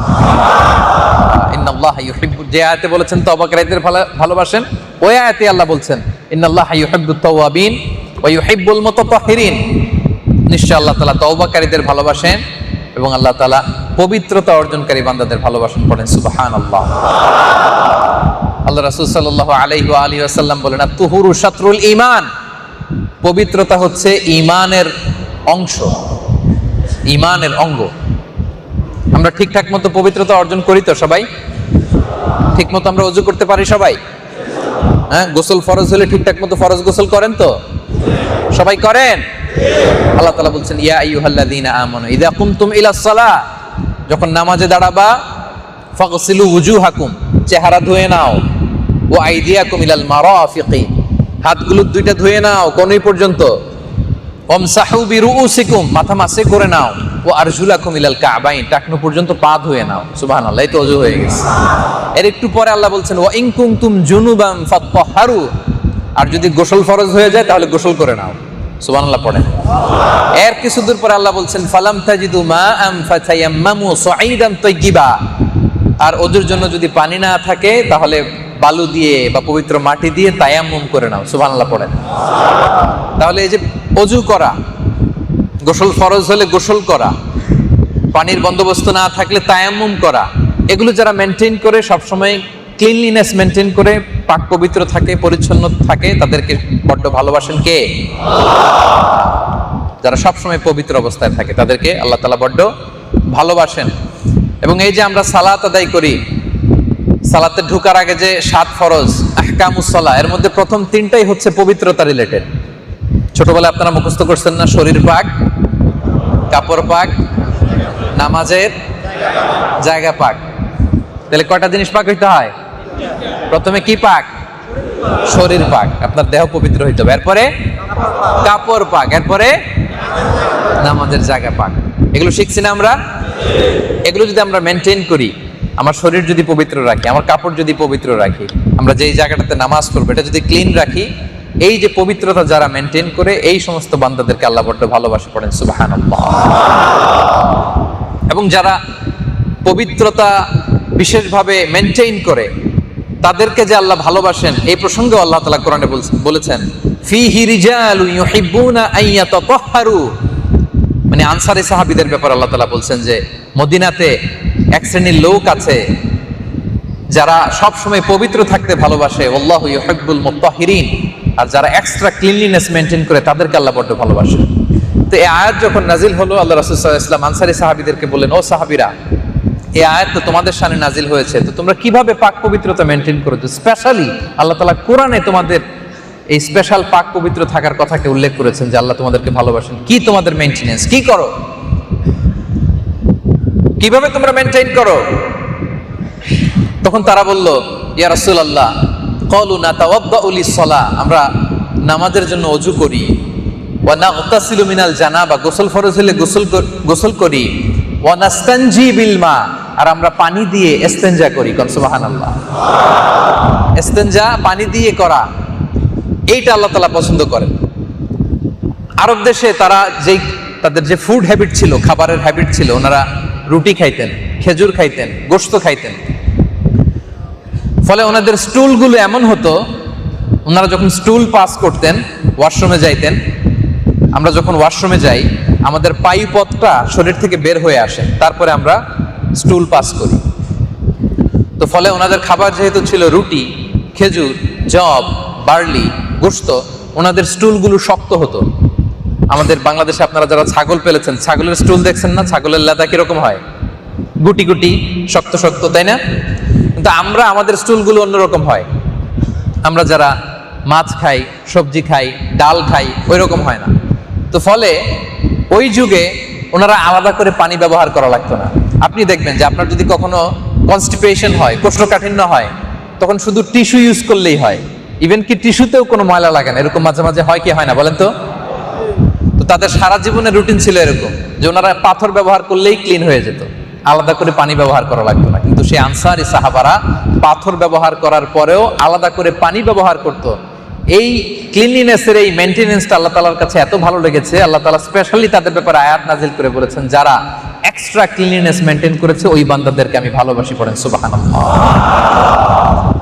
ইন্নাল্লাহা ইউহিব্বু, যে আয়াতে বলেছেন তওবাকারীদের ভালোবাসেন, ওই আয়াতে আল্লাহ বলছেন ইন্নাল্লাহা ইউহিব্বুত তাওয়াবিন ওয়া ইউহিব্বুল মুতাতাহহিরিন, নিশ্চয় আল্লাহ তাআলা তওবাকারীদের ভালোবাসেন এবং আল্লাহ তাআলা পবিত্রতা অর্জনকারী বান্দাদের ভালোবাসেন। পড়েন সুবহানাল্লাহ। আল্লাহ রাসূল সাল্লাল্লাহু আলাইহি ওয়া আলিহি ওয়াসাল্লাম বলেন আত-তুহুরু শাতরুল ঈমান, পবিত্রতা হচ্ছে ঈমানের অংশ, ঈমানের অঙ্গ। আমরা ঠিকঠাক মতো পবিত্রতা অর্জন করি তো সবাই? ঠিক মতো আমরা ওযু করতে পারি সবাই? হ্যাঁ, গোসল ফরজ হলে ঠিকঠাক মতো ফরজ গোসল করেন তো? সবাই করেন? আল্লাহ তাআলা বলছেন ইয়া আইয়ুহাল্লাযীনা আমানু ইযা কুমতুম ইলাস সালাহ, যখন নামাজে দাঁড়াবা, ফাগসিলু ওয়ুজুহাকুম, চেহারা ধুয়ে নাও, ওয়া আইদিয়াকুম ইলাল মারাফিকি, হাতগুলো দুইটা ধুয়ে নাও কোনই পর্যন্ত, ওয়ামসাহু বিরুউসিকুম, মাথা মাসে করে নাও, ওয়া আরজুলাকুম ইলাল কাবাইন, টাকনু পর্যন্ত পা ধুয়ে নাও। সুবহানাল্লাহ, এই তো ওযু হয়ে গেছে। এর একটু পরে আল্লাহ বলছেন ওয়া ইন কুনতুম জুনুবান ফাত্তাহহারু, আর যদি গোসল ফরজ হয়ে যায় তাহলে গোসল করে নাও। সুবহানাল্লাহ পড়েন। এর কিছু দূর পরে আল্লাহ বলছেন ফালাম তাজিদু মাআম ফাতায়াম্মামু সাঈদান তাইয়্যিবা, আর ওযুর জন্য যদি পানি না থাকে তাহলে বালু দিয়ে বা পবিত্র মাটি দিয়ে তায়াম্মুম করে নাও। সুবহানাল্লাহ পড়েন। তাহলে এই যে ওযু করা, গোসল ফরজ হলে গোসল করা, পানির বন্দোবস্ত না থাকলে তায়াম্মুম করা, এগুলো যারা মেনটেন করে, সবসময় ক্লিনলিনেস মেনটেন করে পাক পবিত্র থাকে, পরিচ্ছন্ন থাকে, তাদেরকে বড্ড ভালোবাসেন কে? যারা সবসময় পবিত্র অবস্থায় থাকে তাদেরকে আল্লাহ তাআলা বড্ড ভালোবাসেন। এবং এই যে আমরা সালাত আদায় করি, সালাতে ঢোকার আগে যে 7 ফরজ আহকামুস সালাহ, এর মধ্যে প্রথম 3টাই হচ্ছে পবিত্রতা রিলেটেড। ছোটবেলায় আপনারা মুখস্থ করছেন না, শরীর পাক, কাপড় পাক, নামাজের জায়গা পাক। তাহলে কয়টা জিনিস পাক হইতে হয়? প্রথমে কি পাক? শরীর পাক, আপনার দেহ পবিত্র হইতে হবে। এরপরে কাপড় পাক, এরপরে নামাজের জায়গা পাক। এগুলো শিখছি না আমরা? এগুলো যদি আমরা মেনটেন করি, আমার শরীর যদি পবিত্র রাখি, আমার কাপড় যদি পবিত্র রাখি, আমরা যেই জায়গাটাতে নামাজ পড়বো এটা যদি ক্লিন রাখি, এই যে পবিত্রতা যারা মেনটেন করে, এই সমস্ত বান্দাদেরকে আল্লাহ বড্ড ভালোবাসে, পড়েন সুবহানাল্লাহ। এবং যারা পবিত্রতা বিশেষভাবে মেনটেন করে, তাদেরকে যে আল্লাহ ভালোবাসেন, এই প্রসঙ্গে আল্লাহ তাআলা কোরআনে বলেছেন ফীহি রিজালুন ইউহিব্বুনা আন ইয়াতাতাহহারু। মানে আনসারী সাহাবীদের ব্যাপারে আল্লাহ তাআলা বলছেন যে মদিনাতে এক শ্রেণীর লোক আছে যারা সব সময় পবিত্র থাকতে ভালোবাসে, আল্লাহু ইউহিব্বুল মুত্তাহিরিন। আর যারা এক্সট্রা ক্লিনলিনেস মেনটেন করে, তাদেরকে আল্লাহ বড্ড ভালোবাসে। তো এই আয়াত যখন নাজিল হলো, আল্লাহ রাসূল সাল্লাল্লাহু আলাইহি ওয়াসাল্লাম আনসারী সাহাবীদেরকে বললেন, ও সাহাবীরা, এই আয়াত তো তোমাদের শানে নাজিল হয়েছে, তো তোমরা কিভাবে পাক পবিত্রতা মেনটেন করো? স্পেশালি আল্লাহ তাআলা কোরআনে তোমাদের এই স্পেশাল পাক পবিত্র থাকার কথাকে উল্লেখ করেছেন যে আল্লাহ তোমাদেরকে ভালোবাসেন। কি তোমাদের মেইনটেনেন্স, কি করো, কিভাবে তোমরা মেনটেন করো? তখন তারা বলল, ইয়া রাসূলুল্লাহ, ক্বালু নাতাওয়াদ্দাউ লিস-সালাহ, আমরা নামাজের জন্য ওযু করি, ওয়া নাগতাসিলু মিনাল জানাবা, গোসল ফরজ হলে গোসল করি, ওয়া নাস্তানজি বিল মা, আর আমরা পানি দিয়ে ইস্তেনজা করি। কোন সুবহানাল্লাহ। ইস্তেনজা পানি দিয়ে করা, এইটা আল্লাহ তাআলা পছন্দ করেন। আরব দেশে তারা যেই তাদের যে ফুড হ্যাবিট ছিল, খাবারের হ্যাবিট ছিল, ওনারা রুটি খাইতেন, খেজুর খাইতেন, গোশত খাইতেন। ফলে ওনাদের স্টুলগুলো এমন হতো, ওনারা যখন স্টুল পাস করতেন, ওয়াশরুমে যাইতেন, আমরা যখন ওয়াশরুমে যাই, আমাদের পায়ুপথটা শরীর থেকে বের হয়ে আসে, তারপরে আমরা স্টুল পাস করি। তো ফলে ওনাদের খাবার যেহেতু ছিল রুটি, খেজুর, জব, বার্লি, গোশত, ওনাদের স্টুলগুলো শক্ত হতো। আমাদের বাংলাদেশে আপনারা যারা ছাগল পেলেছেন, ছাগলের স্টুল দেখছেন না? ছাগলের লেদা কিরকম হয়? গুটি গুটি, শক্ত শক্ত, তাই না? কিন্তু আমাদের স্টুলগুলো অন্যরকম হয়। আমরা যারা মাছ খাই, সবজি খাই, ডাল খাই, ওই রকম হয় না। তো ফলে ওই যুগে ওনারা আলাদা করে পানি ব্যবহার করা লাগতো না। আপনি দেখবেন যে আপনার যদি কখনো কনস্টিপেশন হয়, কোষ্ঠকাঠিন্য হয়, তখন শুধু টিস্যু ইউজ করলেই হয়। ইভেন কি টিস্যুতেও কোনো ময়লা লাগে না, এরকম মাঝে মাঝে হয় কি হয় না বলেন তো? তো তাদের সারা জীবনের রুটিন ছিল এরকম যে ওনারা পাথর ব্যবহার করলেই ক্লিন হয়ে যেত, আলাদা করে পানি ব্যবহার করা লাগতো না। কিন্তু সেই আনসারী সাহাবারা পাথর ব্যবহার করার পরেও আলাদা করে পানি ব্যবহার করত। এই ক্লিনলিনেসের এই মেইনটেনেন্সটা আল্লাহ তাআলার কাছে এত ভালো লেগেছে, আল্লাহ তাআলা স্পেশালি তাদের ব্যাপারে আয়াত নাজিল করে বলেছেন, যারা এক্সট্রা ক্লিনলিনেস মেইনটেইন করেছে, ওই বান্দাদেরকে আমি ভালোবাসি। পড়েন সুবহানাল্লাহ।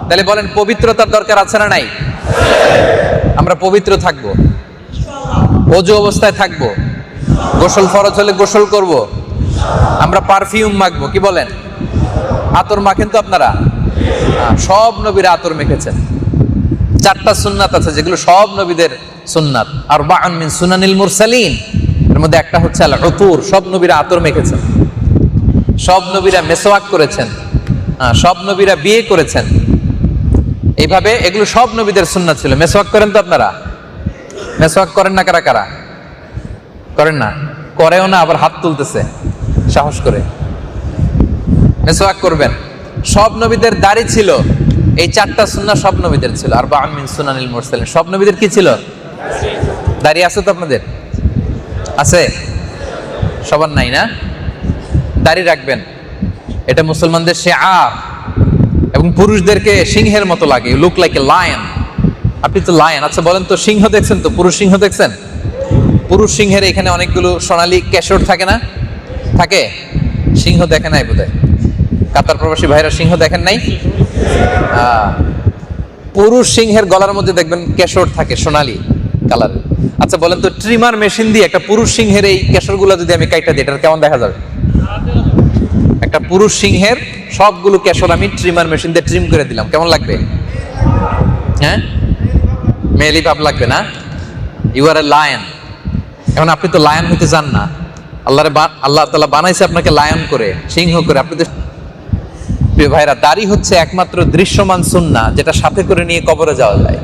তাহলে বলেন, পবিত্রতার দরকার আছে না নাই? আমরা পবিত্র থাকবো, ওযু অবস্থায় থাকবো, গোসল ফরজ হলে গোসল করব, আমরা পারফিউম মাখবো, কি বলেন? আতর মাখেন তো আপনারা? সব নবীরা আতর মেখেছেন। 4টা সুন্নাত আছে যেগুলো সব নবীদের সুন্নাত, আরবাউন মিন সুনানিল মুরসালিন, এর মধ্যে একটা হচ্ছে আল উতুর। সব নবীরা আতর মেখেছেন, সব নবীরা মেসওয়াক করেছেন, সব নবীরা বিয়ে করেছেন। এইভাবে এগুলো সব নবীদের সুন্নাত ছিল। মেসওয়াক করেন তো আপনারা? মেসওয়াক করেন না? কারা কারা করেন না? করেও না, আবার হাত তুলতেছে সাহস করে। মেসওয়াক করবেন। সব নবীদের দাড়ি ছিল। এই 4টা সুন্নাহ সব নবীদের ছিল। আরবাউন মিন সুনানিল মুরসালিন, সব নবীদের কি ছিল? দাড়ি আছে তো আপনাদের? আছে? সবার নাই না? দাড়ি রাখবেন, এটা মুসলমানদের শিআর। এবং পুরুষদেরকে সিংহের মতো লাগে, লুক লাইক এ লায়ন। আপনি তো লায়ন। আচ্ছা বলেন তো, সিংহ দেখছেন তো? পুরুষ সিংহ দেখছেন? পুরুষ সিংহের এখানে অনেকগুলো সোনালী কেশর থাকে না? থাকে? সিংহ দেখে নাই বোধহয়। কাতার প্রবাসী ভাইরা সিংহ দেখেন নাই? পুরুষ সিংহের গলার মধ্যে দেখবেন কেশর থাকে, সোনালী কালার। আচ্ছা বলেন তো, ট্রিমার মেশিন দিয়ে একটা পুরুষ সিংহের এই কেশরগুলো যদি আমি কাইটা দিই, এটা কেমন দেখা যাবে? একটা পুরুষ সিংহের সবগুলো কেশর আমি ট্রিমার মেশিন দিয়ে ট্রিম করে দিলাম, কেমন লাগবে? হ্যাঁ, মেলি ভাব লাগবে না? You are a lion. এখন আপনি তো লায়ন হইতে চান না, আল্লাহ তাআলা বানাইছে আপনাকে লায়ন করে, সিংহ করে। আপনি তো প্রিয় ভাইরা, দাড়ি হচ্ছে একমাত্র দৃশ্যমান সুন্নাহ যেটা সাথে করে নিয়ে কবরে যাওয়া যায়।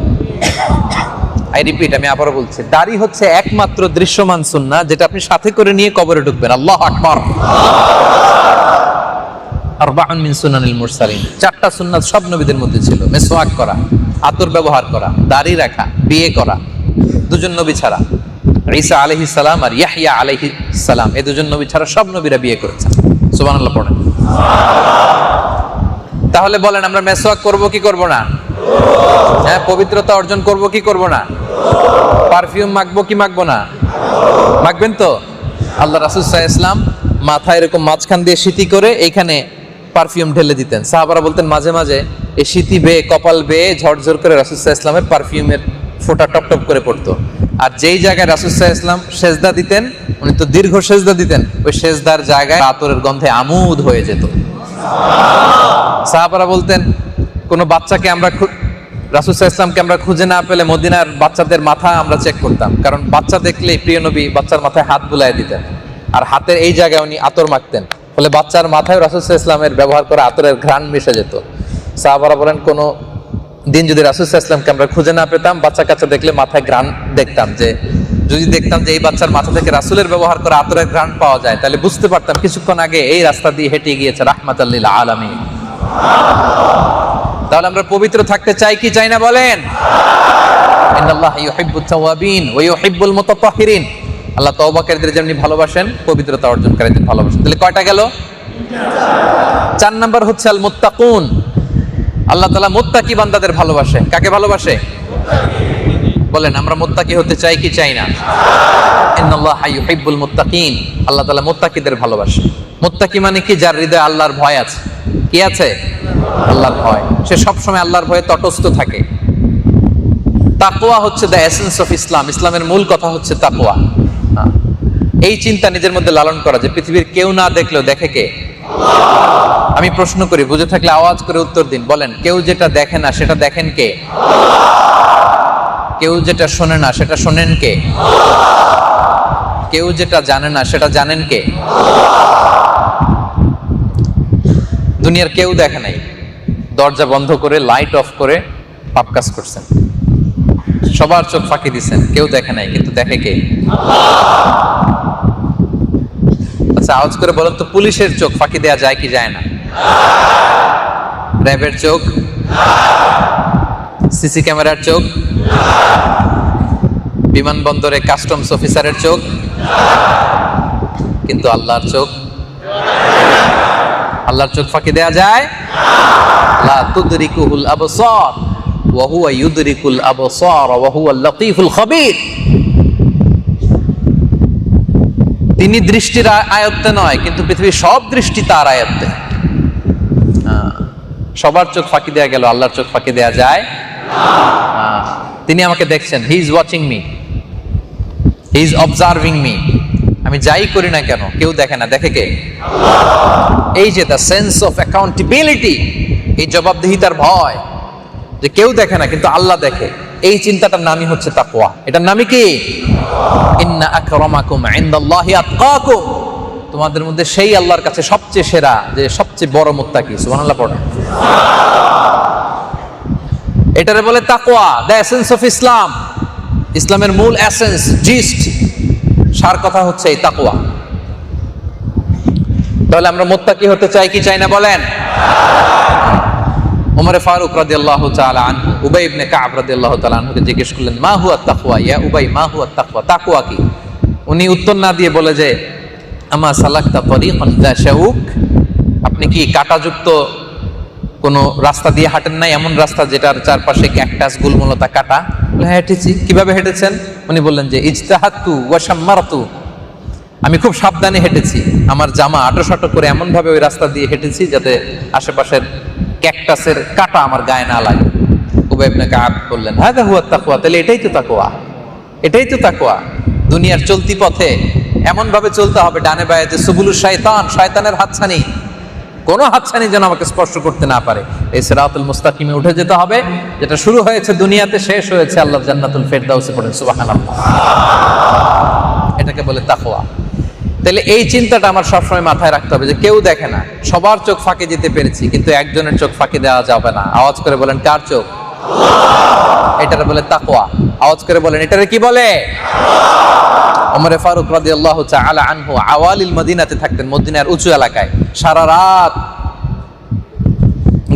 আই রিপিট, আমি আবারও বলছি, দাড়ি হচ্ছে একমাত্র দৃশ্যমান সুন্নাহ যেটা আপনি সাথে করে নিয়ে কবরে ঢুকবেন। আল্লাহু আকবার। আরবাউন মিন সুনানিল মুরসালিন, চারটা সুন্নাত সব নবীদের মধ্যে ছিল। মেসওয়াক করা, আতর ব্যবহার করা, দাড়ি রাখা, বিয়ে করা, দুজন নবী ছাড়া, ঈসা আলাইহিস সালাম আর ইয়াহইয়া আলাইহিস সালাম, এই দুজন নবী ছাড়া সব নবীরা বিয়ে করেছেন। সুবহানাল্লাহ পড়েন। তাহলে বলেন, আমরা মেসওয়াক করব কি করব না? হ্যাঁ, পবিত্রতা অর্জন করব কি করব না? পারফিউম মাখবো কি মাখবো না? মাখবেন তো? আল্লাহ রাসূল সাল্লাল্লাহু আলাইহি ওয়াসাল্লাম মাথায় এরকম মাঝখান দিয়ে সিটি করে এইখানে পারফিউম ঢেলে দিতেন। সাহাবারা বলতেন মাঝে মাঝে এই সিটি বেয়ে, কপাল বেয়ে ঝরঝর করে রাসূল সাল্লাল্লাহু আলাইহি ওয়াসাল্লামের পারফিউমের ফোঁটা টপ টপ করে পড়তো। আর যেই জায়গায় রাসূল সাল্লাল্লাহু আলাইহি ওয়াসাল্লাম সেজদা দিতেন, উনি তো দীর্ঘ সেজদা দিতেন, ওই সেজদার জায়গায় আতরের গন্ধে আমোদ হয়ে যেত। সাহাবারা বলতেন, কোনো বাচ্চাকে আমরা রাসূল সাল্লাল্লাহু আলাইহি ওয়াসাল্লামকে আমরা খুঁজে না পেলে মদিনার বাচ্চাদের মাথা আমরা চেক করতাম, কারণ বাচ্চা দেখলেই প্রিয় নবী বাচ্চার মাথায় হাত বুলায় দিতেন, আর হাতের এই জায়গায় উনি আতর মাখতেন, ফলে বাচ্চার মাথায় রাসূল সাল্লাল্লাহু আলাইহি ওয়াসাল্লামের ব্যবহার করা আতরের ঘ্রাণ মিশে যেত। সাহাবারা বলেন, কোনো দিন যদি রাসূল সাল্লাল্লাহু আলাইহি ওয়াসাল্লামকে আমরা খুঁজে না পেতাম, বাচ্চা কাচ্চা দেখলে মাথায় ঘ্রাণ দেখতাম, যদি দেখতাম যে এই বাচ্চার মাথা থেকে রাসূলের ব্যবহার করা আতরের ঘ্রাণ পাওয়া যায়, তাহলে বুঝতে পারতাম কিছুক্ষণ আগে এই রাস্তা দিয়ে হেঁটে গিয়েছে রাহমাতাল লিল আলামিন। তাহলে আমরা পবিত্র থাকতে চাই কি চাই না বলেন? ইন্নাল্লাহা ইউহিব্বুত তাওয়াবিন ওয়া ইউহিব্বুল মুতাতাহহিরিন। আল্লাহ তওবাকারীদের যেমনি ভালোবাসেন, পবিত্রতা অর্জনকারীদের ভালোবাসেন। তাহলে কয়টা গেল? 4 নাম্বার হচ্ছে আল মুত্তাকুন। আল্লাহ তাআলা মুত্তাকি বান্দাদের ভালোবাসে। কাকে ভালোবাসে? বলেন, আমরা মুত্তাকি হতে চাই কি চাই না? ইন্নাল্লাহা ইউহিব্বুল মুত্তাকিন। আল্লাহ তাআলা মুত্তাকিদের ভালোবাসে। মুত্তাকি মানে কি? যার হৃদয়ে আল্লাহর ভয় আছে। কি আছে? আল্লাহর ভয়। সে সবসময় আল্লাহর ভয়ে তটস্থ থাকে। তাকওয়া হচ্ছে দ্য এসেন্স অফ ইসলাম। ইসলামের মূল কথা হচ্ছে তাকওয়া। এই চিন্তা নিজের মধ্যে লালন করা যে পৃথিবীর কেউ না দেখলেও দেখে কে? আমি প্রশ্ন করি, বুঝে থাকলে আওয়াজ করে উত্তর দিন। বলেন, কেউ যেটা দেখে না সেটা দেখেন কে? কেউ যেটা শোনে না সেটা শোনেন কে? কেউ যেটা জানে না সেটা জানেন কে? দুনিয়ার কেউ দেখে নাই, দরজা বন্ধ করে লাইট অফ করে পাপ কাজ করছেন, সবার চোখ ফাঁকি দিচ্ছেন, কেউ দেখে নাই, কিন্তু দেখে কে? আচ্ছা, আওয়াজ করে বলেন তো, পুলিশের চোখ ফাঁকি দেয়া যায় কি যায় না? র্যাবের চোখ, সিসি ক্যামেরার চোখ, বিমানবন্দরে কাস্টমস অফিসারের চোখ, কিন্তু আল্লাহর চোখ? আল্লাহর চোখ ফাঁকি দেয়া যায়? লা তুদরিকুহুল আবসার ওয়া হুয়া ইউদরিকুল আবসার ওয়া হুয়াল লাতীফুল খাবীর। তিনি দৃষ্টির আয়ত্তে নয়, কিন্তু পৃথিবীর সব দৃষ্টি তার আয়ত্তে। সবার চোখ ফাঁকি দেয়া গেল, আল্লাহর চোখ ফাঁকি দেয়া যায়? তিনি আমাকে দেখছেন। He is watching me, he is observing me. আমি যাই করি না কেন, কেউ দেখে না, দেখে কে? এই যে দ্য সেন্স অফ অ্যাকাউন্টেবিলিটি, এই জবাবদিহিতার ভয়, যে কেউ দেখে না কিন্তু আল্লাহ দেখে, এই চিন্তাটার নামই হচ্ছে তাকওয়া। এটার নামই কি? ইন্না আকরামাকুম ইনদাল্লাহি আতকাকুম। তোমাদের মধ্যে সেই আল্লাহর কাছে সবচেয়ে সেরা, যে সবচেয়ে বড় মুত্তাকি। সুবহানাল্লাহ পড়েন। এটারে বলে তাকওয়া, দ্য এসেন্স অফ ইসলাম। ইসলামের মূল এসেন্স, জিস্ট, সার কথা হচ্ছে এই তাকওয়া। তাহলে আমরা মুত্তাকি হতে চাই কি চাই না বলেন? ওমর ফারুক রাদিয়াল্লাহু তাআলা আনহু উবাই ইবনে কাব রাদিয়াল্লাহু তাআলা আনহুকে জিজ্ঞেস করলেন, মা হুয়া তাকওয়া ইয়া উবাই, মা হুয়া তাকওয়া, তাকওয়া কি? উনি উত্তর না দিয়ে বলে যে, আমা সালাকতা তরিকান যা শাউক, আপনি কি কাঁটাযুক্ত কোন রাস্তা দিয়ে হাঁটেন নাই, এমন রাস্তা যেটার চারপাশে ক্যাকটাস, গুলমলতা, কাঁটা? হ্যাঁ, হেঁটেছি। কিভাবে হেঁটেছেন? উনি বললেন যে, ইজতাহাতু ওয়া শাম্মারতু, আমি খুব সাবধানে হেঁটেছি, আমার জামা আঁটো করে এমন ভাবে ওই রাস্তা দিয়ে হেঁটেছি যাতে আশেপাশের ক্যাকটাসের কাঁটা আমার গায়ে না লাগে। উবাই ইবনে কাব বললেন, হাদা হুয়া তাকওয়া। তাহলে এটাই তো তাকওয়া, এটাই তো তাকওয়া। দুনিয়ার চলতি পথে এমন ভাবে চলতে হবে, ডানে বায়ে যে সুবুলুশ শায়তান, শয়তানের হাতছানি, কোনো হাতছানি যেন আমাকে স্পর্শ করতে না পারে। এই সিরাতুল মুস্তাকিমে উঠে যেতে হবে, যেটা শুরু হয়েছে দুনিয়াতে, শেষ হয়েছে আল্লাহর জান্নাতুল ফেরদাউসে। পড়েন সুবহানাল্লাহ। এটাকে বলে তাকওয়া। তাহলে এই চিন্তাটা আমার সবসময় মাথায় রাখতে হবে যে কেউ দেখে না, সবার চোখ ফাঁকি দিতে পেরেছি, কিন্তু একজনের চোখ ফাঁকি দেওয়া যাবে না। আওয়াজ করে বলেন কার চোখ? এটারে বলে তাকওয়া। আওয়াজ করে বলেন এটারে কি বলে? ওমর ফারুক রাদিয়াল্লাহু তাআলা আনহু আওয়ালিল মদিনাতে থাকতেন, মদিনার উঁচু এলাকায়। সারা রাত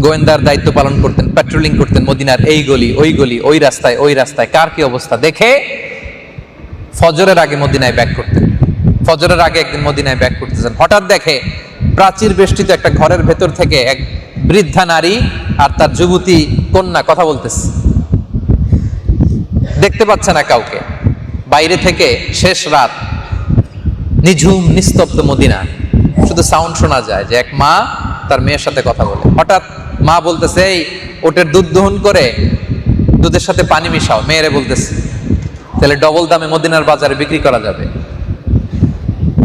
গোয়েন্দার দায়িত্ব পালন করতেন, পেট্রোলিং করতেন মদিনার এই গলি ওই গলি, ওই রাস্তায় ওই রাস্তায় কার কি অবস্থা দেখে ফজরের আগে মদিনায় ব্যাক করতেন। ফজরের আগে একদিন মদিনায় ব্যাক করতেছেন, হঠাৎ দেখে প্রাচীর বেষ্টিত একটা ঘরের ভেতর থেকে এক বৃদ্ধা নারী আর তার যুবতী কন্যা কথা বলতেছে। দেখতে পাচ্ছে না কাউকে, বাইরে থেকে শেষ রাত, নিঝুম নিস্তব্ধ মদিনা, শুধু সাউন্ড শোনা যায় যে এক মা তার মেয়ের সাথে কথা বলে। হঠাৎ মা বলতেছে, এই ওটের দুধ দহন করে দুধের সাথে পানি মিশাও, মেয়েরে বলতেছে, তাহলে ডবল দামে মদিনার বাজারে বিক্রি করা যাবে।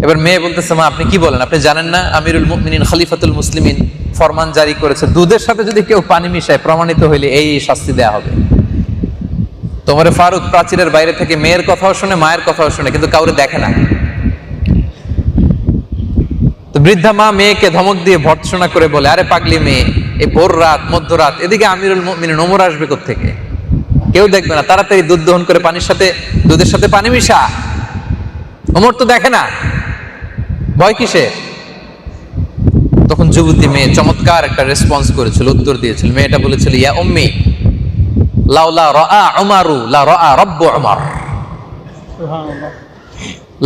এবার মেয়ে বলতেছে, মা আপনি কি বলেন, আপনি জানেন না আমিরুল মুমিনিন খলিফাতুল মুসলিমিন ফরমান জারি করেছে দুধের সাথে যদি কেউ পানি মিশায় প্রমাণিত হইলে এই শাস্তি দেয়া হবে। তোমার ফারুক প্রাচীরের বাইরে থেকে মেয়ের কথাও শুনে, মায়ের কথাও শুনে, কিন্তু কাউরে দেখে না। তো বৃদ্ধা মা মেয়েকে ধমক দিয়ে ভর্ৎসনা করে বলে, আরে পাগলি মেয়ে, এই ভোর রাত মধ্যরাত, এদিকে আমিরুল মুমিনিন ওমর আসবে কোত্থেকে, কেউ দেখবে না, তাড়াতাড়ি দুধ দহন করে পানির সাথে দুধের সাথে পানি মিশা, ওমর তো দেখে না, ভয় কিসে? তখন যুবতী মেয়ে চমৎকার একটা রেসপন্স করেছিল, উত্তর দিয়েছিল। মেয়েটা বলেছিল, ইয়া উম্মি লাউলা রাআ উমারু লা রাআ রাব্বু উমার। সুবহানাল্লাহ।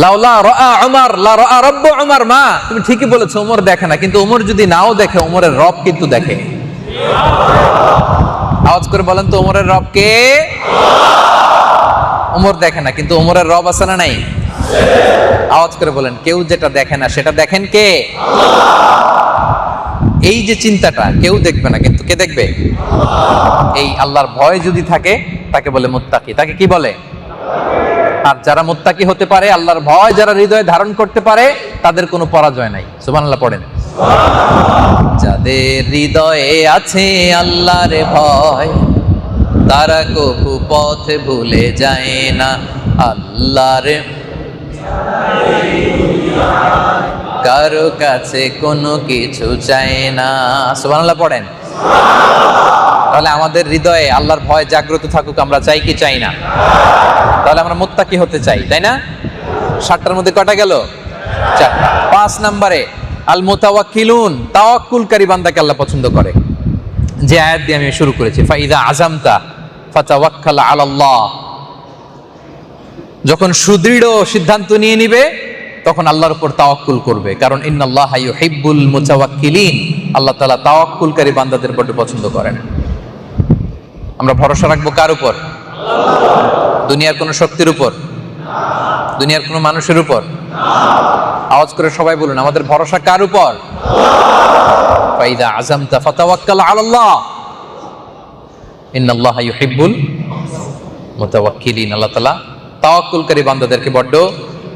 লাউলা রাআ উমার লা রাআ রাব্বু উমার। মা তুমি ঠিকই বলেছো, ওমর দেখে না, কিন্তু ওমর যদি নাও দেখে, ওমরের রব কিন্তু দেখে। আওয়াজ করে বলেন তো, ওমরের রব কে? ওমর দেখে না, কিন্তু ওমরের রব আছে না নাই? আওয়াজ করে বলেন, কেউ যেটা দেখে না সেটা দেখেন কে? এই যে চিন্তাটা, কেউ দেখবে না কিন্তু কে দেখবে? এই আল্লাহর ভয় যদি থাকে তাকে বলে মুত্তাকি। তাকে কি বলে? আর যারা মুত্তাকি হতে পারে, আল্লাহর ভয় যারা হৃদয়ে ধারণ করতে পারে, তাদের কোনো পরাজয় নাই। সুবহানাল্লাহ পড়েন। যাদের হৃদয়ে আছে আল্লাহর ভয়, তারা কবু পথ ভুলে যায় না। আল্লাহর কারো কাছে কোনো কিছু চায় না। সুবহানাল্লাহ পড়েন। তাহলে আমাদের হৃদয়ে আল্লাহর ভয় জাগ্রত থাকুক, আমরা চাই কি চাই না? তাহলে আমরা মুত্তাকি হতে চাই, তাই না? 7টার মধ্যে কটা গেল? 4টা। 5 নম্বরে আল মুতাওয়াক্কিলুন, তাওয়াক্কুলকারী বান্দাকে আল্লাহ পছন্দ করে। যে আয়াত দিয়ে আমি শুরু করেছি, ফাইদা আযামতা ফাতাওয়াক্কাল আলাল্লাহ। যখন সুদৃঢ় সিদ্ধান্ত নিয়ে নিবে, তখন আল্লাহর উপর তাওয়াক্কুল করবে, কারণ ইন্নাল্লাহা ইউহিব্বুল মুতাওয়াক্কিলিন। আল্লাহ তাআলা তাওয়াক্কুলকারী বান্দাদের বড় পছন্দ করেন। আমরা ভরসা রাখবো কার উপর? দুনিয়ার কোন শক্তির উপর? দুনিয়ার কোন মানুষের উপর? আওয়াজ করে সবাই বলুন, আমাদের ভরসা কার উপর? ফাইদা আযামতা ফাতাওয়াক্কাল আলাল্লাহ, ইন্নাল্লাহা ইউহিব্বুল মুতাওয়াক্কিলিন। আল্লাহ তাআলা তাওয়াক্কুলকারী বান্দাদেরকে বড়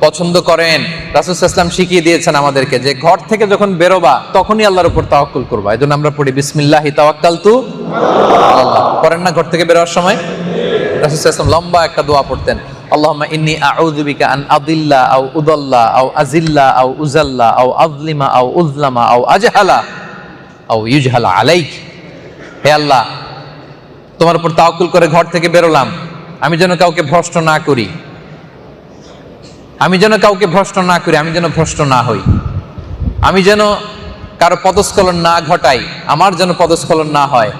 পছন্দ করেন। রাসূল সাল্লাল্লাহু আলাইহি ওয়াসাল্লাম শিখিয়ে দিয়েছেন আমাদেরকে যে ঘর থেকে যখন বেরোবা তখনই আল্লাহর উপর তাওয়াক্কুল করবা। এজন্য আমরা পড়ি বিসমিল্লাহি তাওয়াক্কালতু আলাল্লাহ। করেন না ঘর থেকে বেরোবার সময়? রাসূল সাল্লাল্লাহু আলাইহি ওয়াসাল্লাম লম্বা একটা দোয়া পড়তেন, আল্লাহুম্মা ইন্নী আউযু বিকা আন আদিল্লা আও উদাল্লা আও আজিল্লা আও উযাল্লা আও আযলিমা আও উযলামা আও আজহালা আও ইউজহালা আলাইক। হে আল্লাহ, তোমার উপর তাওয়াক্কুল করে ঘর থেকে বেরোলাম, আমি যেন কাউকে ভ্রষ্ট না করি, আমি যেন কাউকে ভ্রষ্ট না করি, আমি যেন ভ্রষ্ট না হই, আমি যেন কারো পদস্খলন না ঘটাই, আমার যেন পদস্খলন না হয়।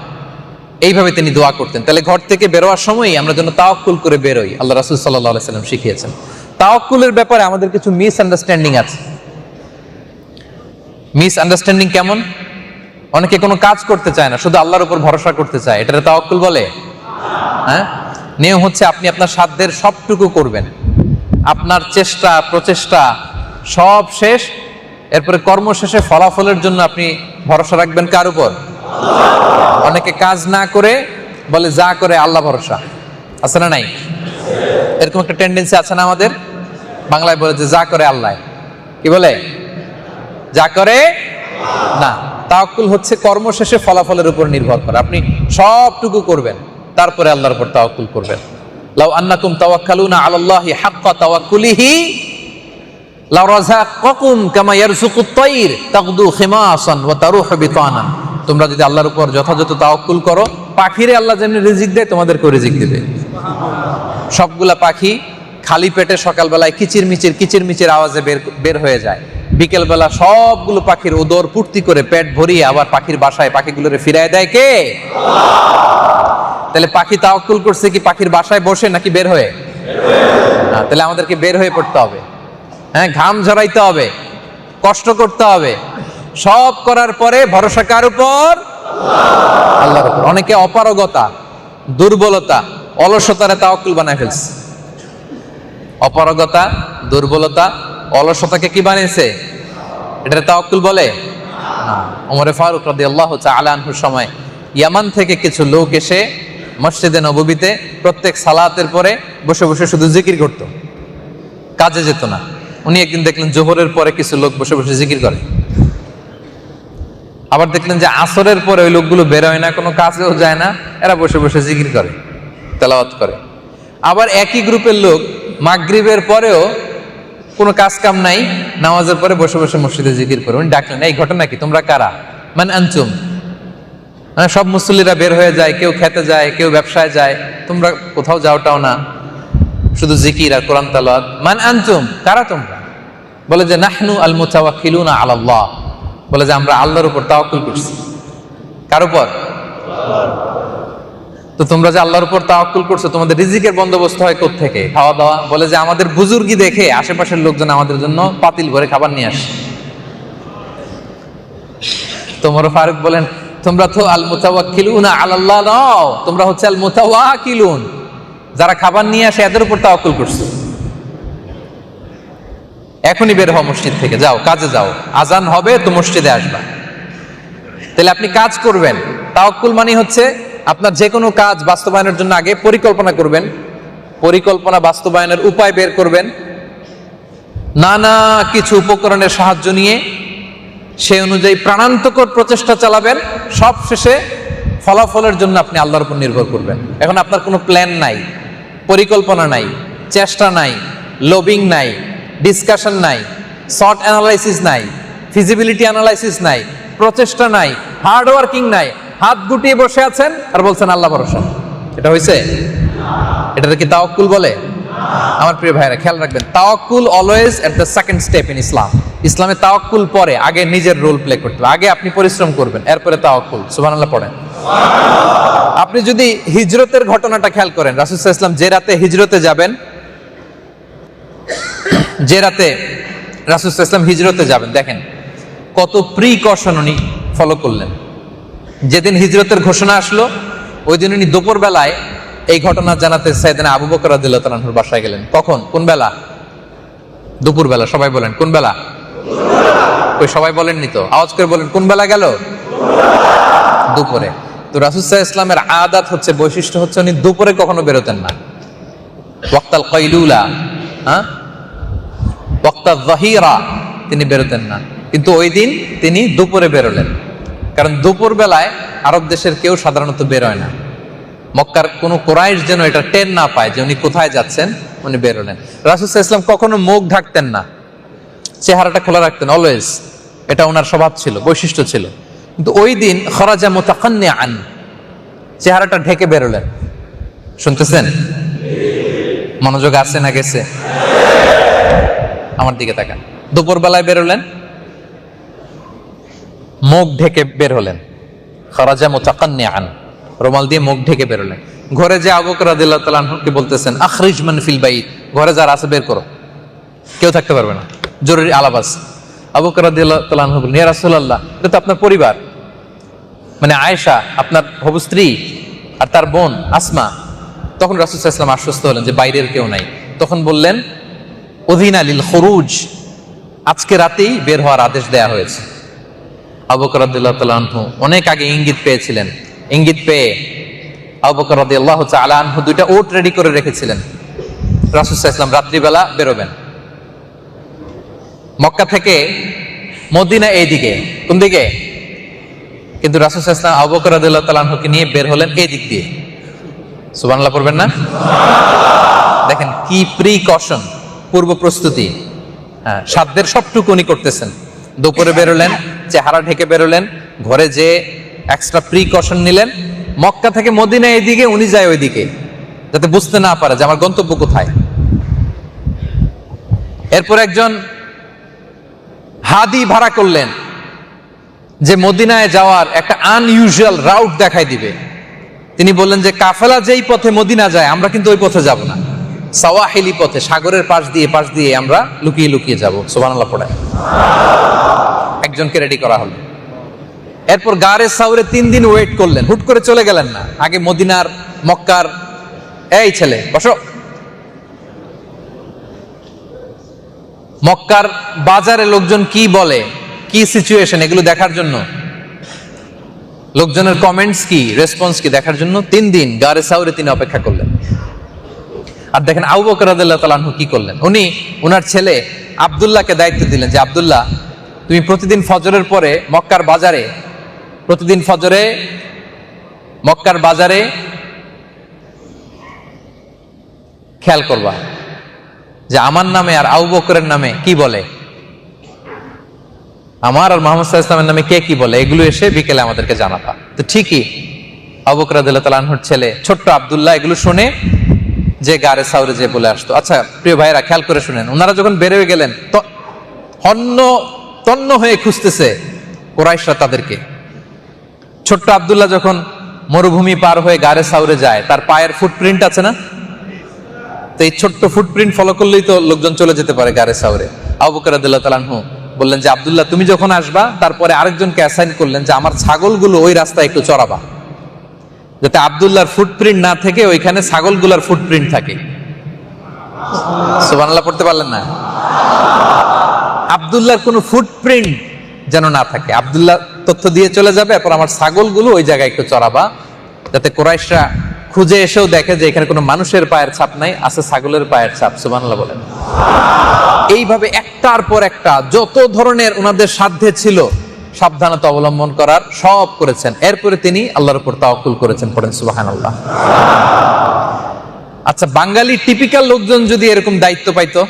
এইভাবে তিনি দোয়া করতেন। তাহলে ঘর থেকে বেরোয়ার সময় আমরা যেন তাওয়াক্কুল করে বেরোই, আল্লাহ রাসূল সাল্লাল্লাহু আলাইহি ওয়াসাল্লাম শিখিয়েছেন। তাওয়াক্কুলের ব্যাপারে আমাদের কিছু মিসআন্ডারস্ট্যান্ডিং আছে। মিসআন্ডারস্ট্যান্ডিং কেমন? অনেকে কোনো কাজ করতে চায় না, শুধু আল্লাহর উপর ভরসা করতে চায়, এটা তাওয়াক্কুল বলে? হ্যাঁ, নিয়ম হচ্ছে আপনি আপনার সাধ্যের সবটুকু করবেন, আপনার চেষ্টা প্রচেষ্টা সব শেষ, এরপরে কর্ম শেষে ফলাফলের জন্য আপনি ভরসা রাখবেন কার উপর? অনেকে কাজ না করে বলে যা করে আল্লাহ ভরসা, আছে না নাই? এরকম একটা টেন্ডেন্সি আছে না আমাদের? বাংলায় বলে যে যা করে আল্লাহ, কি বলে? যা করে না। তাওয়াক্কুল হচ্ছে কর্ম শেষে ফলাফলের উপর নির্ভর করা। আপনি সবটুকু করবেন, তারপরে আল্লাহর উপর তাওয়াক্কুল করবেন। লাউ আন্নাকুম তাওয়াক্কালুনা আলাল্লাহি হাক্কা তাওয়াক্কুলিহি লা রাযাকাকুম কামা ইয়ারযুকুত তায়র তাগদু খিমাসান ওয়া তারুহু বিতানান। তোমরা যদি আল্লাহর উপর যথাযথ তাওয়াক্কুল করো, পাখিরে আল্লাহ যেমনি রিজিক দেয় তোমাদেরকেও রিজিক দেবে। সবগুলা পাখি খালি পেটে সকালবেলায় কিচিরমিচির আওয়াজে বের হয়ে যায়, বিকেলবেলা সবগুলো পাখির উদর পূর্তি করে পেট ভরিয়ে আবার পাখির বাসায় পাখিগুলোরে ফিরায় দেয় কে? তাহলে পাখি তাওয়াক্কুল করছে কি পাখির বাসায় বসে নাকি বের হয়ে? তাহলে আমাদেরকে বের হয়ে পড়তে হবে, হ্যাঁ, ঘাম ঝরাইতে হবে, কষ্ট করতে হবে, সব করার পরে ভরসা কার উপর? আল্লাহর উপর। অনেকে অপারগতা, দুর্বলতা, অলসতারে তাওয়াক্কুল বানায় ফেলছে। অপারগতা, দুর্বলতা, অলসতাকে কি বানিয়েছে? এটা তাওয়াক্কুল বলে না। ওমরে ফারুক রাদিয়াল্লাহু তাআলা আনহুর সময় ইয়ামান থেকে কিছু লোক এসে মসজিদে নববীতে প্রত্যেক সালাতের পরে বসে বসে শুধু জিকির করত, কাজে যেত না। উনি একদিন দেখলেন জোহরের পরে কিছু লোক বসে বসে জিকির করে। আবার দেখলেন যে আসরের পরে ওই লোকগুলো বেরোয় না, কোনো কাজেও যায় না, এরা বসে বসে জিকির করে, তেলাওয়াত করে। আবার একই গ্রুপের লোক মাগরিবের পরেও কোনো কাজ কাম নাই, নামাজের পরে বসে বসে মসজিদে জিকির করে। উনি ডাকলেন, এই ঘটনা কি? তোমরা কারা? মান আনতুম? মানে সব মুসল্লিরা বের হয়ে যায়, কেউ খেতে যায়, কেউ ব্যবসায় যায়, তোমরা কোথাও যাওটাও না, শুধু জিকির আর কোরআন তেলাওয়াত। মান আনতুম? কারা তোমরা? বলে যে নাহনু আল মুতাওয়াক্কিলুনা আলাল্লাহ, বলে যে আমরা আল্লাহর উপর তাওয়াক্কুল করছি। কার উপর? তো তোমরা যে আল্লাহর উপর তাওয়াক্কুল করছো, তোমাদের রিজিকের বন্দোবস্ত হয় কোত্থেকে? খাওয়া দাওয়া? বলে যে আমাদের বুজুর্গি দেখে আশেপাশের লোকজন আমাদের জন্য পাতিল ভরে খাবার নিয়ে আসে। তোমরা ফারুক বলেন, তোমরা তো আল মুতাওয়াক্কিলুনা আলাল্লাহ নও, তোমরা হচ্ছে আল মুতাওয়াকিলুন, যারা খাবার নিয়ে আসে এদের উপর তাওয়াক্কুল করছো। এখনই বের হও মসজিদ থেকে, যাও কাজে যাও, আজান হবে তো মসজিদে আসবা। তাহলে আপনি কাজ করবেন। তাওয়াক্কুল মানে হচ্ছে আপনার যে কোনো কাজ বাস্তবায়নের জন্য আগে পরিকল্পনা করবেন, পরিকল্পনা বাস্তবায়নের উপায় বের করবেন, নানা কিছু উপকরণের সাহায্য নিয়ে সেই অনুযায়ী প্রাণান্তকর প্রচেষ্টা চালাবেন। সব শেষে ফলাফলের জন্য আপনি আল্লাহর উপর নির্ভর করবেন। এখন আপনার কোনো প্ল্যান নাই, পরিকল্পনা নাই, চেষ্টা নাই, লবিং নাই, ডিসকাশন নাই, শর্ট অ্যানালাইসিস নাই, ফিজিবিলিটি অ্যানালাইসিস নাই, প্রচেষ্টা নাই, হার্ড ওয়ার্কিং নাই, হাত গুটিয়ে বসে আছেন আর বলছেন আল্লাহ ভরসা। এটা হয়েছে? এটাকে কি তাওয়াক্কুল বলে? আমার প্রিয় ভাইরা খেয়াল রাখবেন, তাওয়াক্কুল always at the second step in Islam. ইসলামে তাওয়াক্কুল পরে, আগে নিজের রোল প্লে করতে হবে। আগে আপনি পরিশ্রম করবেন, এরপরে তাওয়াক্কুল। সুবহানাল্লাহ পড়েন। আপনি যদি হিজরতের ঘটনাটা খেয়াল করেন, রাসূল সাল্লাল্লাহু আলাইহি ওয়াসাল্লাম যে রাতে হিজরতে যাবেন, যে রাতে রাসূল সাল্লাল্লাহু আলাইহি ওয়াসাল্লাম হিজরতে যাবেন, দেখেন কত প্রিকশন উনি ফলো করলেন। যেদিন হিজরতের ঘোষণা আসলো ওই দিন উনি দুপুর বেলায় এই ঘটনা জানাতে সাইয়েদনা আবু বকর রাদিয়াল্লাহু তাআলা আনহুর বাসায় গেলেন। কখন? কোন বেলা? দুপুর বেলা। সবাই বলেন কোন বেলা? ওই সবাই বলেননি তো, আওয়াজ করে বলেন কোন বেলা গেল? দুপুরে। তো রাসূল সাল্লাল্লাহু আলাইহি ওয়াসাল্লামের আদাত হচ্ছে, বৈশিষ্ট্য হচ্ছে উনি দুপুরে কখনো বেরোতেন না। ওয়াক্তাল কাইলুলা, হ্যাঁ, ওয়াক্তাল যাহিরা তিনি বেরোতেন না, কিন্তু ওই দিন তিনি দুপুরে বেরোলেন। কারণ দুপুর বেলায় আরব দেশের কেউ সাধারণত বেরোয় না। মক্কার কোনো কুরাইশ যেন এটা টের না পায় যে উনি কোথায় যাচ্ছেন, উনি বেরোলেন। রাসূল সাল্লাল্লাহু আলাইহি ওয়াসাল্লাম কখনো মুখ ঢাকতেন না, চেহারাটা খোলা রাখতেন অলওয়েজ। এটা ওনার স্বভাব ছিল, বৈশিষ্ট্য ছিল। কিন্তু ওই দিন খরাজা মুতাকান্নিআন, চেহারাটা ঢেকে বেরোলেন। শুনতেছেন? মনোযোগ আছে না গেছে? আমার দিকে তাকান। দুপুর বেলায় বেরোলেন, মুখ ঢেকে বের হলেন। খরাজা মুতাকান্নিআন, রুমাল দিয়ে মুখ ঢেকে বেরোলেন। ঘরে যে আবু বকর রাদিয়াল্লাহু তাআলা আনহুকে বলতেছেন, আখরিজ মান ফিল বাইত, ঘরে যারা আছে বের করো, কেউ থাকতে পারবে না, জরুরি আলাপ আছে। আবু বকর রাদিয়াল্লাহু তাআলা আনহু বললেন, ইয়া রাসূলুল্লাহ, এটা তো আপনার পরিবার, মানে আয়েশা আপনার হবু স্ত্রী আর তার বোন আসমা। তখন রাসূল সাল্লাল্লাহু আলাইহি ওয়াসাল্লাম আশ্বস্ত হলেন যে বাইরের কেউ নাই। তখন বললেন, উযিনা লিল খুরুজ, আজকে রাতেই বের হওয়ার আদেশ দেয়া হয়েছে। আবু বকর রাদিয়াল্লাহু তাআলা আনহু অনেক আগে ইঙ্গিত পেয়েছিলেন। ইঙ্গিত পেয়ে আবু বকর রাদিয়াল্লাহু তাআলা আনহু দুইটা ওট রেডি করে রেখেছিলেন। রাসূল সাল্লাল্লাহু আলাইহি ওয়াসাল্লাম রাত্রিবেলা বেরোবেন মক্কা থেকে মদিনা, এইদিকে কোন দিকে? কিন্তু রাসূল সাল্লাল্লাহু আলাইহি ওয়াসাল্লাম আবু বকর রাদিয়াল্লাহু তাআলা আনহুকে নিয়ে বের হলেন এই দিক দিয়ে। সুবহানাল্লাহ পড়বেন না? দেখেন কি প্রিকশন, পূর্ব প্রস্তুতি। সাধ্যের সবটুকু উনি করতেছেন। দুপুরে বেরোলেন, চেহারা ঢেকে বেরোলেন, ঘরে যে এক্সট্রা প্রিকশন নিলেন, মক্কা থেকে মদিনা এদিকে, উনি যায় ওইদিকে, যাতে বুঝতে না পারে যে আমার গন্তব্য কোথায়। এরপর একজন হাদি ভাড়া করলেন যে মদিনায় যাওয়ার একটা আনইউজুয়াল রাউট দেখাই দিবে। তিনি বললেন যে কাফেলা যেই পথে মদিনা যায় আমরা কিন্তু ওই পথে যাব না, সাওয়াহিলি পথে, সাগরের পাশ দিয়ে আমরা লুকিয়ে লুকিয়ে যাব। সুবহানাল্লাহ পড়ে একজনকে রেডি করা হলো। এরপর গারে সাউরে 3 দিন ওয়েট করলেন, হুট করে চলে গেলেন না। আগে মদিনার, মক্কার, এই ছেলে বসো, মক্কার বাজারে লোকজন কি বলে, কি সিচুয়েশন, এগুলো দেখার জন্য, লোকজনের কমেন্টস কি, রেসপন্স কি দেখার জন্য 3 দিন গারে সাউরে তিনি অপেক্ষা করলেন। আর দেখেন আবু বকর রাদিয়াল্লাহু তাআলা আনহু কি করলেন। উনি ওনার ছেলে আব্দুল্লাহকে দায়িত্ব দিলেন যে আব্দুল্লাহ, তুমি প্রতিদিন ফজরের পরে মক্কার বাজারে, প্রতিদিন ফজরে মক্কার বাজারে খেয়াল করবা যে আমার নামে আর আবু বকরের নামে কি বলে, আমার আর মুহাম্মদ সাল্লাল্লাহু আলাইহি ওয়াসাল্লামের নামে কে কি বলে, এগুলো এসে বিকেলে আমাদেরকে জানাবা। তো ঠিকই আবু বকর রাদিয়াল্লাহু তাআলা আনহুর ছেলে ছোট্ট আব্দুল্লাহ এগুলো শুনে যে গারে সাউরে যে বলে আসতো। আচ্ছা প্রিয় ভাইরা, খেয়াল করে শুনেন, ওনারা যখন বের হয়ে গেলেন তন্ন হয়ে খুঁজতেছে কুরাইশরা তাদেরকে। ছোট্ট আব্দুল্লাহ যখন মরুভূমি পার হয়ে গারে সাউরে যায়, তার পায়ের ফুটপ্রিন্ট আছে না, তো এই ছোট্ট ফুটপ্রিন্ট ফলো করলেই তো লোকজন চলে যেতে পারে গারে সাউরে। আবু বকর রাদিয়াল্লাহু তাআলা আনহু বললেন যে আব্দুল্লাহ, তুমি যখন আসবা, তারপরে আরেকজনকে অ্যাসাইন করলেন যে আমার ছাগলগুলো ওই রাস্তায় একটু চড়াবা, যাতে আব্দুল্লাহর ফুটপ্রিন্ট না থেকে ওইখানে ছাগলগুলার ফুটপ্রিন্ট থাকে। সুবহানাল্লাহ পড়তে পারলেন না? আব্দুল্লাহর কোনো ফুটপ্রিন্ট যেন না থাকে। আব্দুল্লাহ তথ্য দিয়ে চলে যাবে, এরপর আমার ছাগলগুলো ওই জায়গায় একটু চড়াবা, যাতে কুরাইশরা খুঁজে এসেও দেখে যে এখানে কোনো মানুষের পায়ের ছাপ নাই, আছে ছাগলের পায়ের ছাপ। সুবহানাল্লাহ বলেন। এইভাবে একটার পর একটা যত ধরনের ওনাদের সাধ্যে ছিল সাবধানতা অবলম্বন করার সব করেছেন। এরপরে তিনি আল্লাহর উপর তাওয়াক্কুল করেছেন। পড়েন সুবহানাল্লাহ। আচ্ছা, বাঙালি টিপিক্যাল লোকজন যদি এরকম দায়িত্ব পাইতো,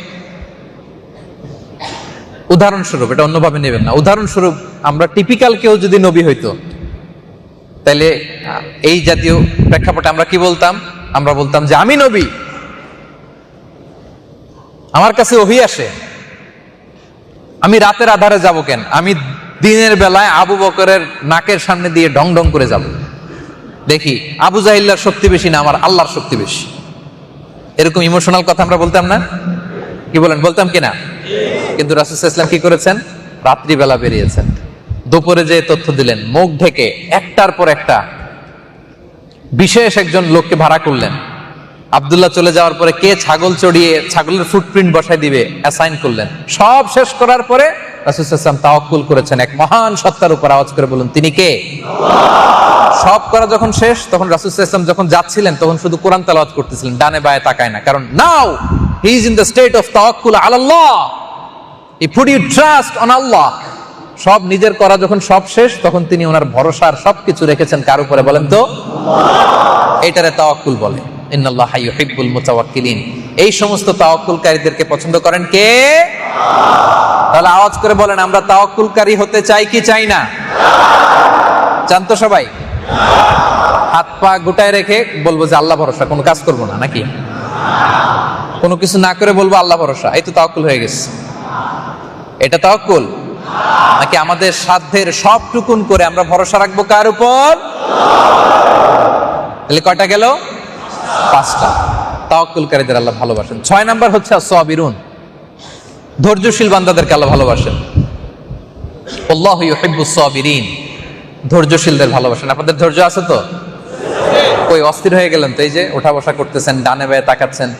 উদাহরণস্বরূপ, এটা অন্যভাবে নেবেন না, উদাহরণস্বরূপ আমরা টিপিক্যাল কেউ যদি নবী হইতো, তাহলে এই জাতীয় প্রেক্ষাপটে আমরা কি বলতাম? আমরা বলতাম যে আমি নবী, আমার কাছে ওহী আসে, আমি রাতের আধারে যাব কেন, আমি দিনের বেলায় আবু বকরের নাকের সামনে দিয়ে ঢং ঢং করে যাব, দেখি আবু জাহিল্লার শক্তি বেশি না আমার আল্লাহর শক্তি বেশি। এরকম ইমোশনাল কথা আমরা বলতাম না? কি বলেন, বলতাম কিনা? কিন্তু রাসূল সাল্লাল্লাহু আলাইহি ওয়াসাল্লাম কি করেছেন? রাত্রিবেলা বেরিয়েছেন, দুপুরে যে তথ্য দিলেন, মুখ ঢেকে একটার পর একটা বিশেষ একজন লোককে ভাড়া করলেন। আব্দুল্লাহ চলে যাওয়ার পরে কে ছাগল চড়িয়ে ছাগলের ফুটপ্রিন্ট বসাই দিবে অ্যাসাইন করলেন। সব শেষ করার পরে রাসূল সাল্লাল্লাহু আলাইহি ওয়াসাল্লাম তাওয়াক্কুল করেছেন এক মহান সত্তার উপর। আওয়াজ করে বলুন, তিনি কে? সব করা যখন শেষ, তখন রাসূল সাল্লাল্লাহু আলাইহি ওয়াসাল্লাম যখন যাচ্ছিলেন, তখন শুধু কোরআন তেলাওয়াত করতেছিলেন, ডানে বায়ে তাকায় না। কারণ now he is in the state of তাওয়াক্কুল আলাল্লাহ, he put you trust on Allah. সব নিজের করা যখন সব শেষ, তখন তিনি ওনার ভরসার সবকিছু রেখেছেন কার উপরে বলেন তো? এটারে তাওয়াক্কুল বলে। ইন্নাল্লাহা ইউহিব্বুল মুতাওয়াক্কিলিন। এই সমস্ত তাওয়াক্কুলকারীদেরকে পছন্দ করেন কে? তাহলে আওয়াজ করে বলেন, আমরা তাওয়াক্কুলকারী হতে চাই কি চাই না? চান তো সবাই? হাত পা গুটায় রেখে বলবো যে আল্লাহ ভরসা, কোনো কাজ করবো না, নাকি কোনো কিছু না করে বলবো আল্লাহ ভরসা, এই তো তাওয়াক্কুল হয়ে গেছে। এটা তাওয়াক্কুল নাকি আমাদের সাধ্যের সবটুকুন করে আমরা ভরসা রাখবো কার উপর? তাহলে কয়টা গেল? 5টা। তাওয়াক্কুলকারীদের আল্লাহ ভালোবাসেন। 6 নাম্বার হচ্ছে আস-সাবিরুন, ধৈর্যশীল বান্দাদেরকে আল্লাহ ভালোবাসেন। আল্লাহু ইউহিব্বুস সাবিরিন, ধৈর্যশীলদের ভালোবাসেন। আপনাদের ধৈর্য আছে তো? কই অস্থির হয়ে গেলেন তো? এই যে ওঠা বসা করতেছেন, ডানে বায়ে তাকাচ্ছেন,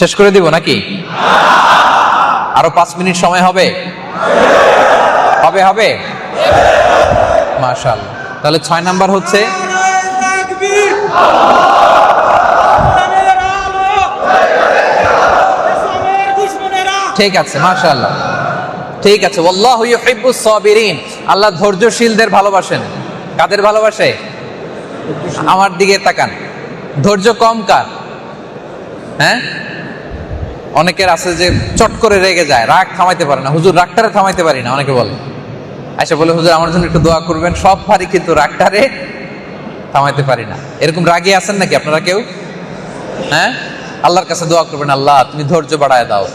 শেষ করে দিব নাকি? আরো 5 মিনিট সময় হবে? হবে হবে, মাশাআল্লাহ। তাহলে 6 নাম্বার হচ্ছে ঠিক আছে, মাশাআল্লাহ, ঠিক আছে। আল্লাহু ইউহিব্বুস সাবিরিন, আল্লাহ ধৈর্যশীলদের ভালোবাসেন। কাদের ভালোবাসে? আমার দিকে তাকান। ধৈর্য কম কার? হ্যাঁ, অনেকের আছে যে চট করে রেগে যায়, রাগ থামাইতে পারে না। হুজুর রাগটারে থামাইতে পারি না, অনেকে বলে। আচ্ছা বলে হুজুর আমার জন্য একটু দোয়া করবেন, সব পারি কিন্তু রাগটারে থামাইতে পারি না। এরকম রাগী আছেন নাকি আপনারা কেউ? হ্যাঁ, আল্লাহর কাছে দোয়া করবেন, আল্লাহ তুমি ধৈর্য বাড়ায় দাও।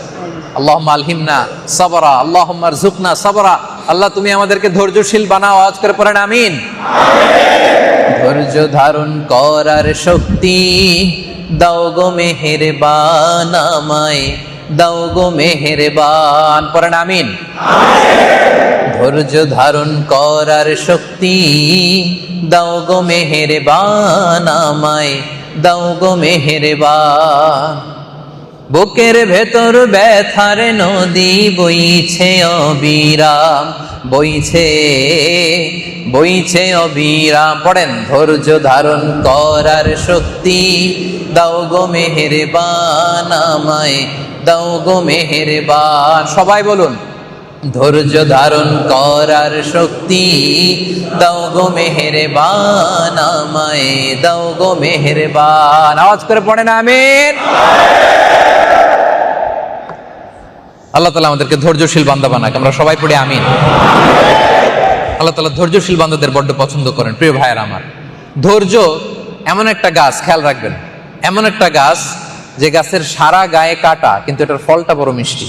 আল্লাহুম্মা আলহিমনা সাবরা, আল্লাহুম্মা আরযুকনা সাবরা। আল্লাহ তুমি আমাদেরকে ধৈর্যশীল বানাও। আওয়াজ করে পড়েন আমিন। ধৈর্য ধারণ করার শক্তি দাও গো মেহেরবান, আমায় দাও গো মেহেরবান। পড়েন আমিন। ধৈর্য ধারণ করার শক্তি দাও গো মেহেরবান, আমায় দাও গো মেহেরবান। বুকের ভেতর ব্যথার নদী বইছে অবিরাম, বইছে বইছে অবিরাম। পড়েন ধৈর্য ধারণ করার শক্তি দাও গো মেহেরবান, আমায় দাও গো মেহেরবান। সবাই বলুন, ধৈর্য ধারণ করার শক্তি দাও গো মেহেরবান, আমায় দাও গো মেহেরবান। আওয়াজ করে পড়েন আমিন। আল্লাহ তাআলা আমাদেরকে ধৈর্যশীল বান্দা বানাক। আমরা সবাই পড়ে আমিন। আল্লাহ তাআলা ধৈর্যশীল বান্দাদের বড্ড পছন্দ করেন। প্রিয় ভাইয়েরা আমার, ধৈর্য এমন একটা গাছ, খেয়াল রাখবেন, এমন একটা গাছ যে গাছের সারা গায়ে কাটা কিন্তু এটার ফলটা বড় মিষ্টি।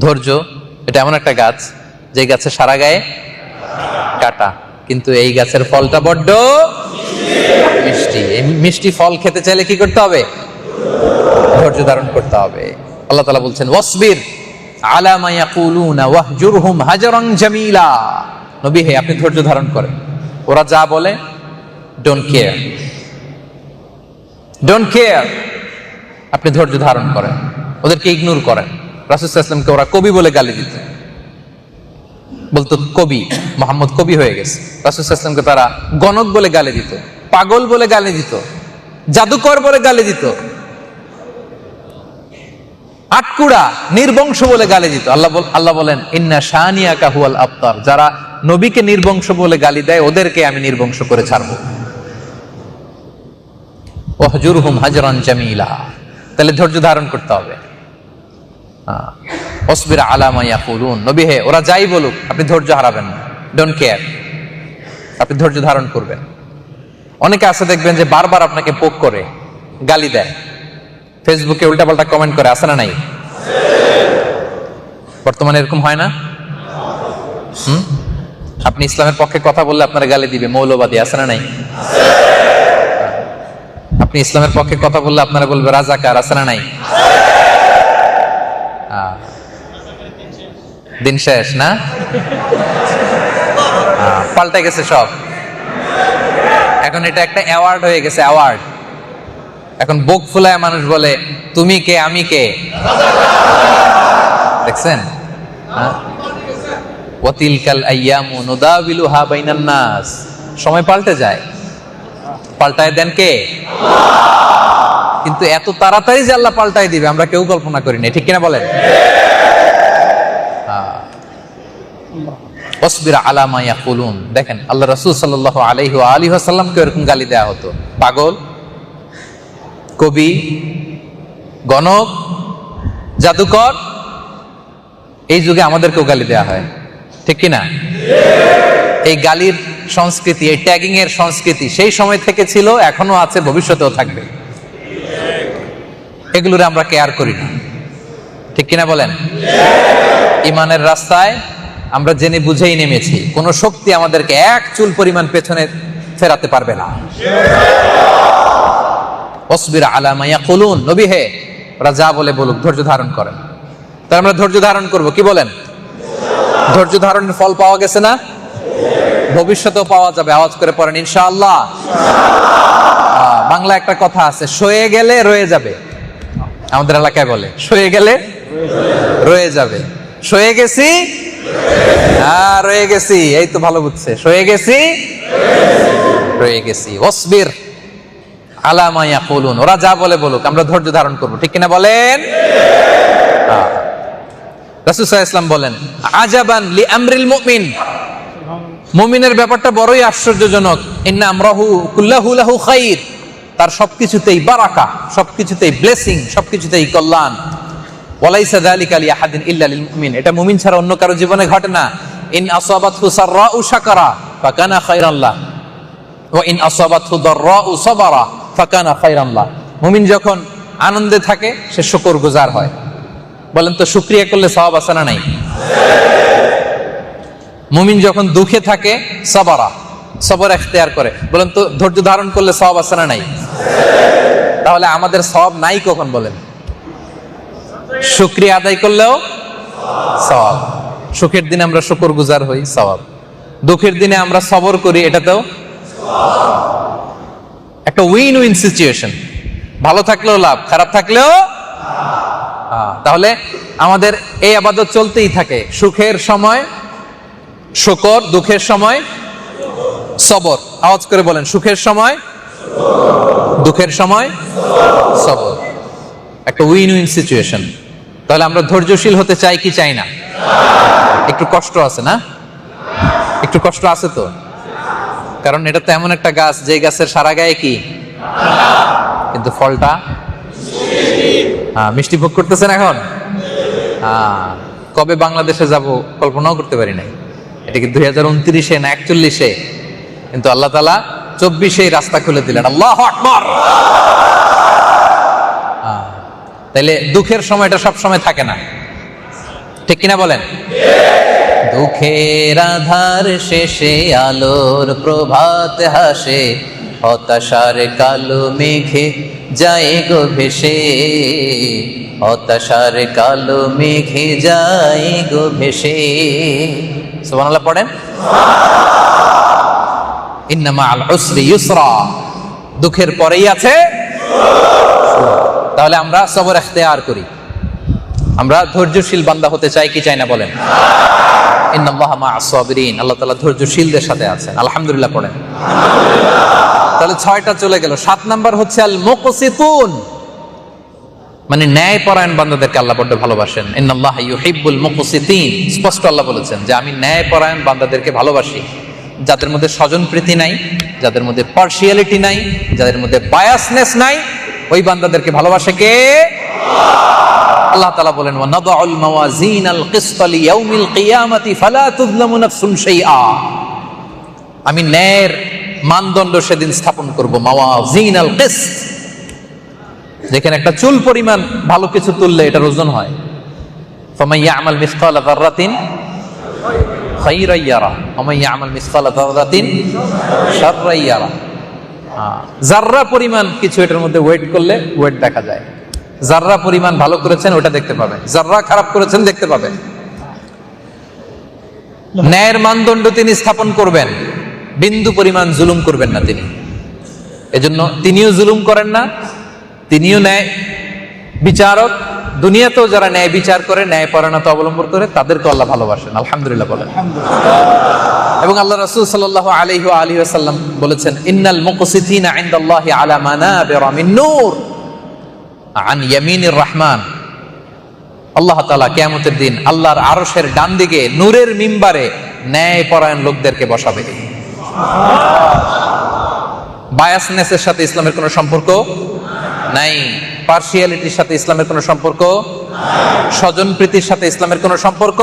ধৈর্য এটা এমন একটা গাছ যে গাছের সারা গায়ে কাটা কিন্তু এই গাছের ফলটা বড্ড মিষ্টি। এই মিষ্টি ফল খেতে চাইলে কি করতে হবে? ধৈর্য ধারণ করতে হবে। আল্লাহ তাআলা বলছেন ওয়াসবির আলা মা ইয়াকুলুনা ওয়াহজুরহুম হাজরান জামিলা। নবী হে, আপনি ধৈর্য ধারণ করেন, ওরা যা বলে ডোন্ট কেয়ার, ডোন্ট কেয়ার। আপনি ধৈর্য ধারণ করেন, ওদেরকে ইগনোর করেন। রাসূল সাল্লাল্লাহু আলাইহি ওয়াসাল্লামকে ওরা কবি বলে গালি দিত, বলতো কবি, মুহাম্মদ কবি হয়ে গেছে। রাসূল সাল্লাল্লাহু আলাইহি ওয়াসাল্লামকে তারা গণক বলে গালি দিত, পাগল বলে গালি দিত, জাদুকর বলে গালি দিত, আটকুড়া নির্বংশ বলে গালি দিত। আল্লাহ বলেন ইন্না শানিয়াকা হুয়াল আবতার। যারা নবীকে নির্বংশ বলে গালি দেয় ওদেরকে আমি নির্বংশ করে ছাড়বো। ওয়াহজুরহুম হাজরান জামিলা। তাহলে ধৈর্য ধারণ করতে হবে। ওয়াসবির আলা মা ইয়াকুলুন। নবী হে, ওরা যাই বলুক আপনি ধৈর্য হারাবেন না, ডোন্ট কেয়ার। আপনি ধৈর্য ধারণ করবেন। অনেকে আছে দেখবেন যে বারবার আপনাকে পোক করে গালি দেয়, ফেসবুকে উল্টাপাল্টা কমেন্ট করে, আছে না নাই? বর্তমানে এরকম হয় না? আপনি ইসলামের পক্ষে কথা বললে আপনারা গালি দিবে, মৌলবাদী, আছে না নাই? আপনি ইসলামের পক্ষে কথা বললে আপনারা বলবে রাজাকার, আছে না নাই? দিন শেষ না? পাল্টে গেছে সব। এখন এটা একটা অ্যাওয়ার্ড হয়ে গেছে, অ্যাওয়ার্ড। এখন বুক ফুলায় মানুষ বলে তুমি কে আমি কে। দেখছেন? ওয়াতিলকাল আইয়ামু নুদাবিলুহা বাইনান নাস। সময় পাল্টে যায়, পাল্টায় দেন কে? কিন্তু এত তাড়াতাড়ি যে আল্লাহ পাল্টায় দিবে আমরা কেউ কল্পনা করি না, ঠিক কিনা বলেন? ওয়াসবির আলা মা ইয়াকুলুন। দেখেন আল্লাহ রাসূল সাল্লাল্লাহু আলাইহি ওয়া আলিহি ওয়াসাল্লামকে এরকম গালি দেয়া হতো, পাগল, কবি, গণক, জাদুকর। এই যুগে আমাদেরকেও গালি দেয়া হয়, ঠিক কিনা? এই গালির সংস্কৃতি, এই ট্যাগিং এর সংস্কৃতি সেই সময় থেকে ছিল, এখনো আছে, ভবিষ্যতেও থাকবে। এগুলোর আমরা কেয়ার করি না, ঠিক কিনা বলেন? ইমানের রাস্তায় আমরা জেনে বুঝেই নেমেছি, কোন শক্তি আমাদেরকে এক চুল পরিমাণ পেছনে ফেরাতে পারবে না। ওয়াসবির আলা মা ইয়াকুলুন। নবী হে, ওরা যা বলে বলুক, ধৈর্য ধারণ করেন। তাই আমরা ধৈর্য ধারণ করব, কি বলেন? ধৈর্য ধারণের ফল পাওয়া গেছে না? ভবিষ্যতেও পাওয়া যাবে। আওয়াজ করে পড়েন ইনশাআল্লাহ। বাংলা একটা কথা আছে, সয়ে গেলে রয়ে যাবে। আমাদের এলাকায় বলে সয়ে গেলে রয়ে যাবে। সয়ে গেছি, হ্যাঁ রয়ে গেছি, এই তো ভালো বুঝছে। সয়ে গেছি, রয়ে গেছি। ওয়াসবির আলা মা ইয়াকুলুন। ওরা যা বলে বলুক, আমরা ধৈর্য ধারণ করব, ঠিক কিনা বলেন? রাসূল সাল্লাল্লাহু আলাইহি ওয়াসাল্লাম বলেন আজাবান লি আমরিল মুমিন। মুমিনের ব্যাপারটা বড়ই আশ্চর্যজনক। ইন্না আমরাহু কুল্লাহু লাহু খাইর। তার সবকিছুতেই বারাকা, সবকিছুতেই ব্লেসিং, সবকিছুতেই কল্যাণ। ওয়ালাইসা যালিকা লিআহাদিন ইল্লা লিল মুমিন, এটা মুমিন ছাড়া অন্য কারো জীবনে ঘটে না। ইন আসাবাতহু সাররাউ শাকারা ফাকানা খায়রান লাহ ওয়া ইন আসাবাতহু দাররাউ সাবারা ফাকানা খায়রান লাহ। মুমিন যখন আনন্দে থাকে সে শুকরগুজার হয়। বলেন তো শুকরিয়া করলে সওয়াব আছে না নাই? মুমিন যখন দুঃখে থাকে সাবারা, সবর ইখতিয়ার করে। বলেন তো ধৈর্য ধারণ করলে সওয়াব আছে না নাই? তাহলে আমাদের সওয়াব নাই কখন বলেন? শুকরিয়া আদায় করলেও সওয়াব। সুখের দিনে আমরা শুকরগুজার হই, সওয়াব। দুঃখের দিনে আমরা সবর করি, এটাতেও একটা উইন উইন সিচুয়েশন। ভালো থাকলেও লাভ, খারাপ থাকলেও। তাহলে আমাদের এই ইবাদত চলতেই থাকে। সুখের সময় শুকর, দুঃখের সময় সবর। আওয়াজ করে বলেন, সুখের সময়, দুঃখের সময় সবর। একটা উইন উইন সিচুয়েশন। তাহলে আমরা ধৈর্যশীল হতে চাই কি চাই না? একটু কষ্ট আছে না? একটু কষ্ট আছে তো, কারণ এটা তো এমন একটা গাছ যে গাছের সারা গায়ে কি, কিন্তু ফলটা মিষ্টি ভোগ করতেছেন এখন। কবে বাংলাদেশে যাব কল্পনাও করতে পারি নাই। এটা কি 2029-এ না 41-এ? কিন্তু আল্লাহ তাআলা 24-এই রাস্তা খুলে দিলেন। আল্লাহু আকবার। তাইলে দুঃখের সময়টা সব সময় থাকে না, ঠিক কিনা বলেন? দুঃখের আধার শেষে আলোর প্রভাত হাসে, হতাশার কালো মেঘে যায় গো ভেসে, হতাশার কালো মেঘে যায় গো ভেসে। সুবহানাল্লাহ পড়েন। ইন্না মাআল উসরি ইউসরা, দুঃখের পরেই আছে। তাহলে আমরা সবর ইখতিয়ার করি। আমরা ধৈর্যশীল বান্দা হতে চাই কি চাই না বলেন? ইন্নাল্লাহা মা'আস সাবিরিন, আল্লাহ তাআলা ধৈর্যশীলদের সাথে আছেন। আলহামদুলিল্লাহ পড়েন। তাহলে 6টা চলে গেল। 7 নাম্বার হচ্ছে আল মুকসিতুন, মানে ন্যায়পরায়ণ বান্দাদেরকে আল্লাহ বড় ভালোবাসেন। ইন্নাল্লাহা ইউহিব্বুল মুকসিতিন, স্পষ্ট আল্লাহ বলেছেন যে আমি ন্যায়পরায়ণ বান্দাদেরকে ভালোবাসি। যাদের মধ্যে স্বজনপ্রীতি নাই, যাদের মধ্যে পার্সিয়ালিটি নাই, যাদের মধ্যে বায়াসনেস নাই, ওই বান্দাদেরকে ভালোবাসে কে? আল্লাহ তাআলা বলেন, ওয়া নাদাউল মাওয়াজিনাল কিসত লিয়াউমিল কিয়ামাতি ফালা তুযলামু নাফসুন শাইআ, আমি ন্যায়ের মানদণ্ড সেদিন স্থাপন করব। মাওয়াজিনাল কিসত, যেখানে একটা চুল পরিমাণ ভালো কিছু তুললে এটার ওজন হয়। ফামান ইয়ামাল মিসকালা যাররাতিন খায়রান ইয়ারা ওয়া মান ইয়ামাল মিসকালা যাররাতিন শাররান ইয়ারা। জাররা পরিমাণ কিছু এটার মধ্যে ওয়েট করলে ওয়েট দেখা যায়। জাররা পরিমাণ ভালো করেছেন ওটা দেখতে পাবেন, জাররা খারাপ করেছেন দেখতে পাবেন। ন্যায়ের মানদণ্ড তিনি স্থাপন করবেন, বিন্দু পরিমাণ জুলুম করবেন না তিনি। এজন্য তিনিও জুলুম করেন না, তিনিও ন্যায় বিচারক। দুনিয়াতেও যারা ন্যায় বিচার করে, ন্যায় পরায়ণতা অবলম্বন করে, তাদেরকে আল্লাহ ভালোবাসেন। আলহামদুলিল্লাহ বলেন। এবং আল্লাহ রাসূল সাল্লাল্লাহু আলাইহি ওয়া আলিহি ওয়াসাল্লাম বলেছেন, ইন্নাল মুকসিতিনা ইনদাল্লাহি আলা মানাবিরা মিন নূর আন ইয়ামিনির রহমান। আল্লাহ তাআলা কিয়ামতের দিন আল্লাহর আরশের ডান দিকে নূরের মিম্বারে ন্যায়পরায়ণ লোকদেরকে বসাবে। বায়াসনেসের সাথে ইসলামের কোনো সম্পর্ক নাই, পার্সিয়ালিটির সাথে ইসলামের কোনো সম্পর্ক, স্বজনপ্রীতির সাথে ইসলামের কোনো সম্পর্ক।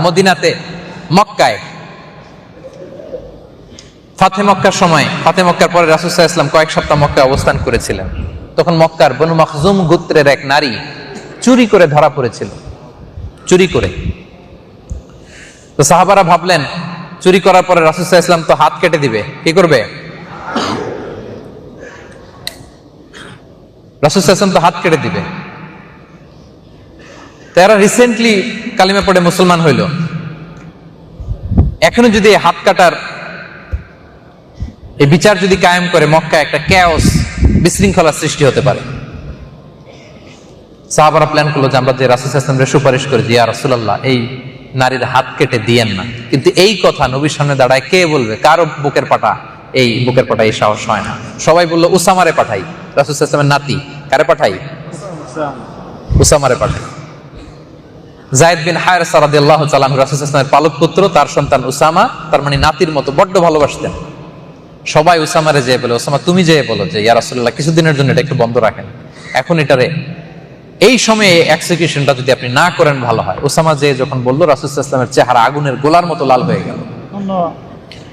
মদিনাতে, মক্কায় ফাতে মক্কার সময়, ফাতে মক্কার পরে রাসূল সাল্লাল্লাহু আলাইহি ওয়াসাল্লাম কয়েক সপ্তাহ মক্কায় অবস্থান করেছিলেন। তখন মক্কার বনু মাখজুম গোত্রের এক নারী চুরি করে ধরা পড়েছিল, চুরি করে। তো সাহাবারা ভাবলেন চুরি করার পরে রাসূল সাল্লাল্লাহু আলাইহি ওয়াসাল্লাম তো হাত কেটে দিবে, কি করবে? রাসূল সাল্লাল্লাহু আলাইহি ওয়াসাল্লাম তো হাত কেটে দিবে। তারা রিসেন্টলি কালিমা পড়ে মুসলমান হইল। এখনো যদি হাত কাটার এই বিচার যদি কায়েম করে, মক্কায় একটা ক্যাওস, বিশৃঙ্খলা সৃষ্টি হতে পারে। সাহাবারা প্ল্যান করলো যে আমরা যে রাসূল সাল্লাল্লাহু আলাইহি ওয়াসাল্লামের সুপারিশ করি যে ইয়া রাসূলুল্লাহ, এই নারীর হাত কেটে দিয়েন না। কিন্তু এই কথা নবীর সামনে দাঁড়ায় কে বলবে? কারো বুকের পাটা, এই বুকের পাটা এই সাহস হয় না। সবাই বললো উসামারে পাঠাই, রাসূল সাল্লাল্লাহু আলাইহি ওয়াসাল্লামের নাতি। কারে পাঠাই? উসামারে পাঠাই। যায়েদ বিন হারেসা রাদিয়াল্লাহু তাআলা আনহু রাসূল সাল্লাল্লাহু আলাইহি ওয়াসাল্লামের পালক পুত্র, তার সন্তান উসামা, তার মানে নাতির মতো বড্ড ভালোবাসতেন। সবাই উসামারে যেয়ে বলে, ওসামা তুমি যেয়ে বলো যে ইয়া রাসূলুল্লাহ কিছুদিনের জন্য এটা একটু বন্ধ রাখেন, এখন এটারে এই সময়ে এক্সিকিউশনটা যদি আপনি না করেন ভালো হয়। ওসামা যে যখন বললো, রাসূল সাল্লাল্লাহু আলাইহি ওয়াসাল্লামের চেহারা আগুনের গোলার মতো লাল হয়ে গেল।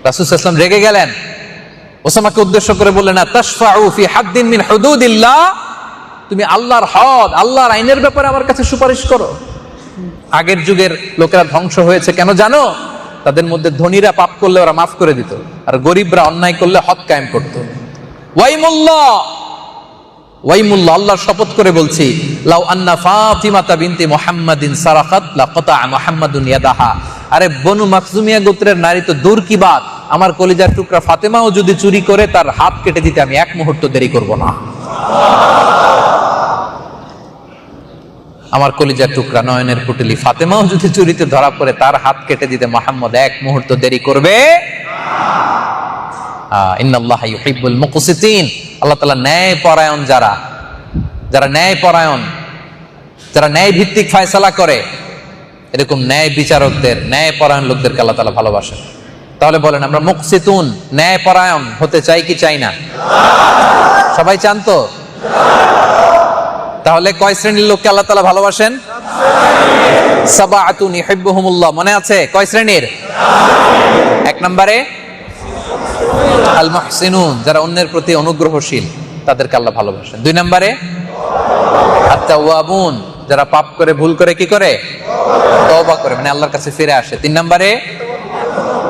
রাসূল সাল্লাল্লাহু আলাইহি ওয়াসাল্লাম রেগে গেলেন, ওসামাকে উদ্দেশ্য করে বললেন, তাশফাউ ফি হাদ্দিন মিন হুদুদিল্লাহ, তুমি আল্লাহর হদ, আল্লাহর আইনের ব্যাপারে আমার কাছে সুপারিশ করো। আগের যুগের লোকেরা ধ্বংস হয়েছে কেন জানো? তাদের মধ্যে ধনীরা পাপ করলে ওরা মাফ করে দিত, আর গরিবরা অন্যায় করলে হদ কায়েম করত। ওয়াইমুল্লাহ, ওয়াইমুল্লাহ, আল্লাহর শপথ করে বলছি, লাউ আন্না ফাতিমাতা বিনতি মুহাম্মাদিন সারাকাত লাকাতা মুহাম্মাদুন ইয়াদাহা, আরে বনু মাখজুমিয়া গোত্রের নারী তো দূর কি বাত, আমার কলিজার টুকরা ফাতেমাও যদি চুরি করে তার হাত কেটে দিতে আমি এক মুহূর্ত দেরি করব না। আমার কলিজার টুকরা নয়নের পুটলি ফাতেমাও যদি চুরিতে ধরা পড়ে তার হাত কেটে দিতে মুহাম্মদ এক মুহূর্ত দেরি করবে। ইন্নাল্লাহা ইউহিব্বুল মুকসিতিন, আল্লাহ তাআলা ন্যায় পরায়ণ, যারা ন্যায় পরায়ণ, যারা ন্যায় ভিত্তিক ফয়সালা করে, এরকম ন্যায় বিচারকদের, ন্যায় পরায়ণ লোকদেরকে আল্লাহ তাআলা ভালোবাসেন। তাহলে বলেন, আমরা মুকসিতুন, ন্যায় পরায়ণ হতে চাই কি চাই না? সবাই চান তো? তাহলে কয় শ্রেণীর লোককে আল্লাহ তাআলা ভালোবাসেন? সাবাআতুন ইউহিব্বুহুমুল্লাহ, মনে আছে কয় শ্রেণীর? এক নম্বরে আল মুহসিনুন, যারা অন্যের প্রতি অনুগ্রহশীল, তাদেরকে আল্লাহ ভালোবাসেন। দুই নম্বরে আত-তাওয়াবুন, যারা পাপ করে ভুল করে কি করে? তওবা করে, মানে আল্লাহর কাছে ফিরে আসে। তিন নম্বরে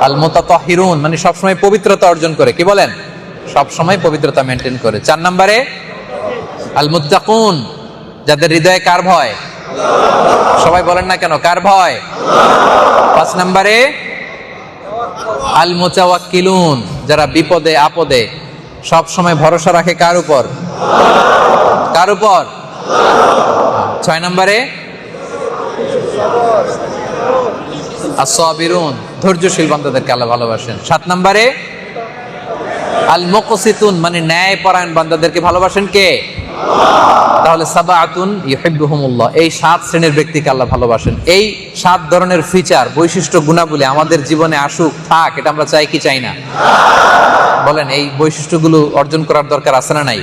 আল মুতাতাহহিরুন, মানে সবসময় পবিত্রতা অর্জন করে, কি বলেন? সবসময় পবিত্রতা মেনটেন করে। চার নম্বরে আল মুত্তাকুন, যাদের হৃদয়ে কার ভয়? সবাই বলেন না কেন, কার ভয়? পাঁচ নম্বরে আল মুতাওয়াক্কিলুন, যারা বিপদে আপদে সব সময় ভরসা রাখে কার উপর? কার উপর? ছয় নম্বরে as-সাবিরুন, ধৈর্যশীল বান্দাদেরকে আল্লাহ ভালোবাসেন। সাত নম্বরে আল মুকসিতুন, মানে ন্যায় পরায়ণ বান্দাদেরকে ভালোবাসেন কে? তাহলে সাবাআতুন ইউহিব্বুহুমুল্লাহ, এই সাত শ্রেণীর ব্যক্তিকে আল্লাহ ভালোবাসেন। এই সাত ধরনের ফিচার, বৈশিষ্ট্য, গুণাবলী আমাদের জীবনে আসুক, থাক, এটা আমরা চাই কি চাই না? বলেন, এই বৈশিষ্ট্যগুলো অর্জন করার দরকার আছে না নাই?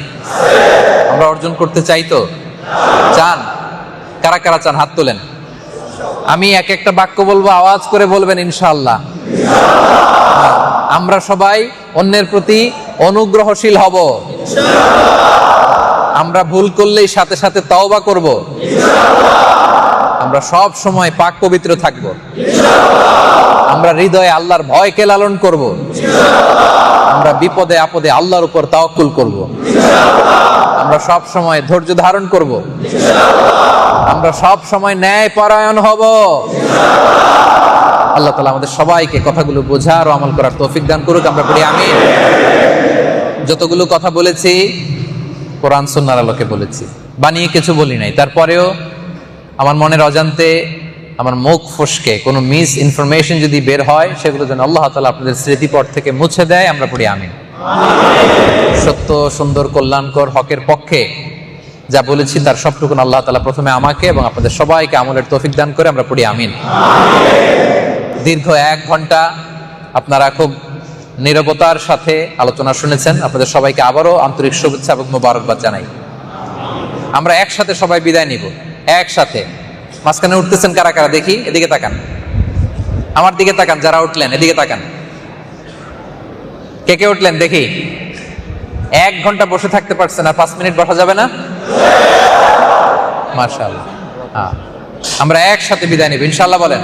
আমরা অর্জন করতে চাই তো? চান? কারা কারা চান হাত তোলেন। আমি এক একটা বাক্য বলবো, আওয়াজ করে বলবেন ইনশাআল্লাহ। আমরা সবাই অন্যের প্রতি অনুগ্রহশীল হব, আমরা ভুল করলেই সাথে সাথে তওবা করব, আমরা সব সময় পাক পবিত্র থাকব, আমরা হৃদয়ে আল্লাহর ভয়কে লালন করব, আমরা বিপদে আপদে আল্লাহর উপর তাওয়াক্কুল করব, আমরা সব সময় ধৈর্য ধারণ করব, আমরা সব সময় ন্যায় পরায়ণ হব। আল্লাহ তাআলা আমাদের সবাইকে কথাগুলো বোঝার ও আমল করার তৌফিক দান করুক। আমরা পড়ি আমিন। যতগুলো কথা বলেছি কোরআন সুন্নাহর আলোকে বলেছি, বানিয়ে কিছু বলি নাই। তারপরেও আমার মনের অজান্তে, আমার মুখ ফসকে কোনো মিস ইনফরমেশন যদি বের হয়, সেগুলো যেন আল্লাহ তাআলা আপনাদের স্মৃতিপট থেকে মুছে দেয়। আমরা পড়ি আমিন। সত্য, সুন্দর, কল্যাণকর, হকের পক্ষে যা বলেছি তার সবটুকুন আল্লাহ তাআলা প্রথমে আমাকে এবং আপনাদের সবাইকে আমলের তৌফিক দান করে। আমরা পড়ি আমিন। দীর্ঘ 1 ঘন্টা আপনারা খুব নীরবতার সাথে আলোচনা শুনেছেন। আপনাদের সবাইকে আবারও আন্তরিক শুভেচ্ছা এবং মোবারকবাদ জানাই। আমরা একসাথে সবাই বিদায় নিব, একসাথে। মাঝখানে উঠতেছেন কারা কারা দেখি? এদিকে তাকান, আমার দিকে তাকান। যারা উঠলেন এদিকে তাকান। কে কে উঠলেন দেখি? 1 ঘন্টা বসে থাকতে পারছেন, আর 5 মিনিট বসা যাবে না? মাশাআল্লাহ। আমরা একসাথে বিদায় নিব ইনশাআল্লাহ। বলেন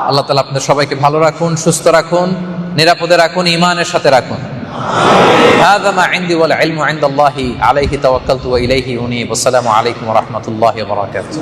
আল্লাহ তাআলা আপনাদের সবাইকে ভালো রাখুন, সুস্থ রাখুন, নিরাপদে রাখুন, ঈমানের সাথে রাখুন। হাযা মা ইনদি ওয়াল ইলমু ইনদাল্লাহি আলাইহি তাওয়াক্কালতু ওয়া ইলাইহি উনীব। আসসালামু আলাইকুম ওয়া রাহমাতুল্লাহি ওয়া বারাকাতুহু।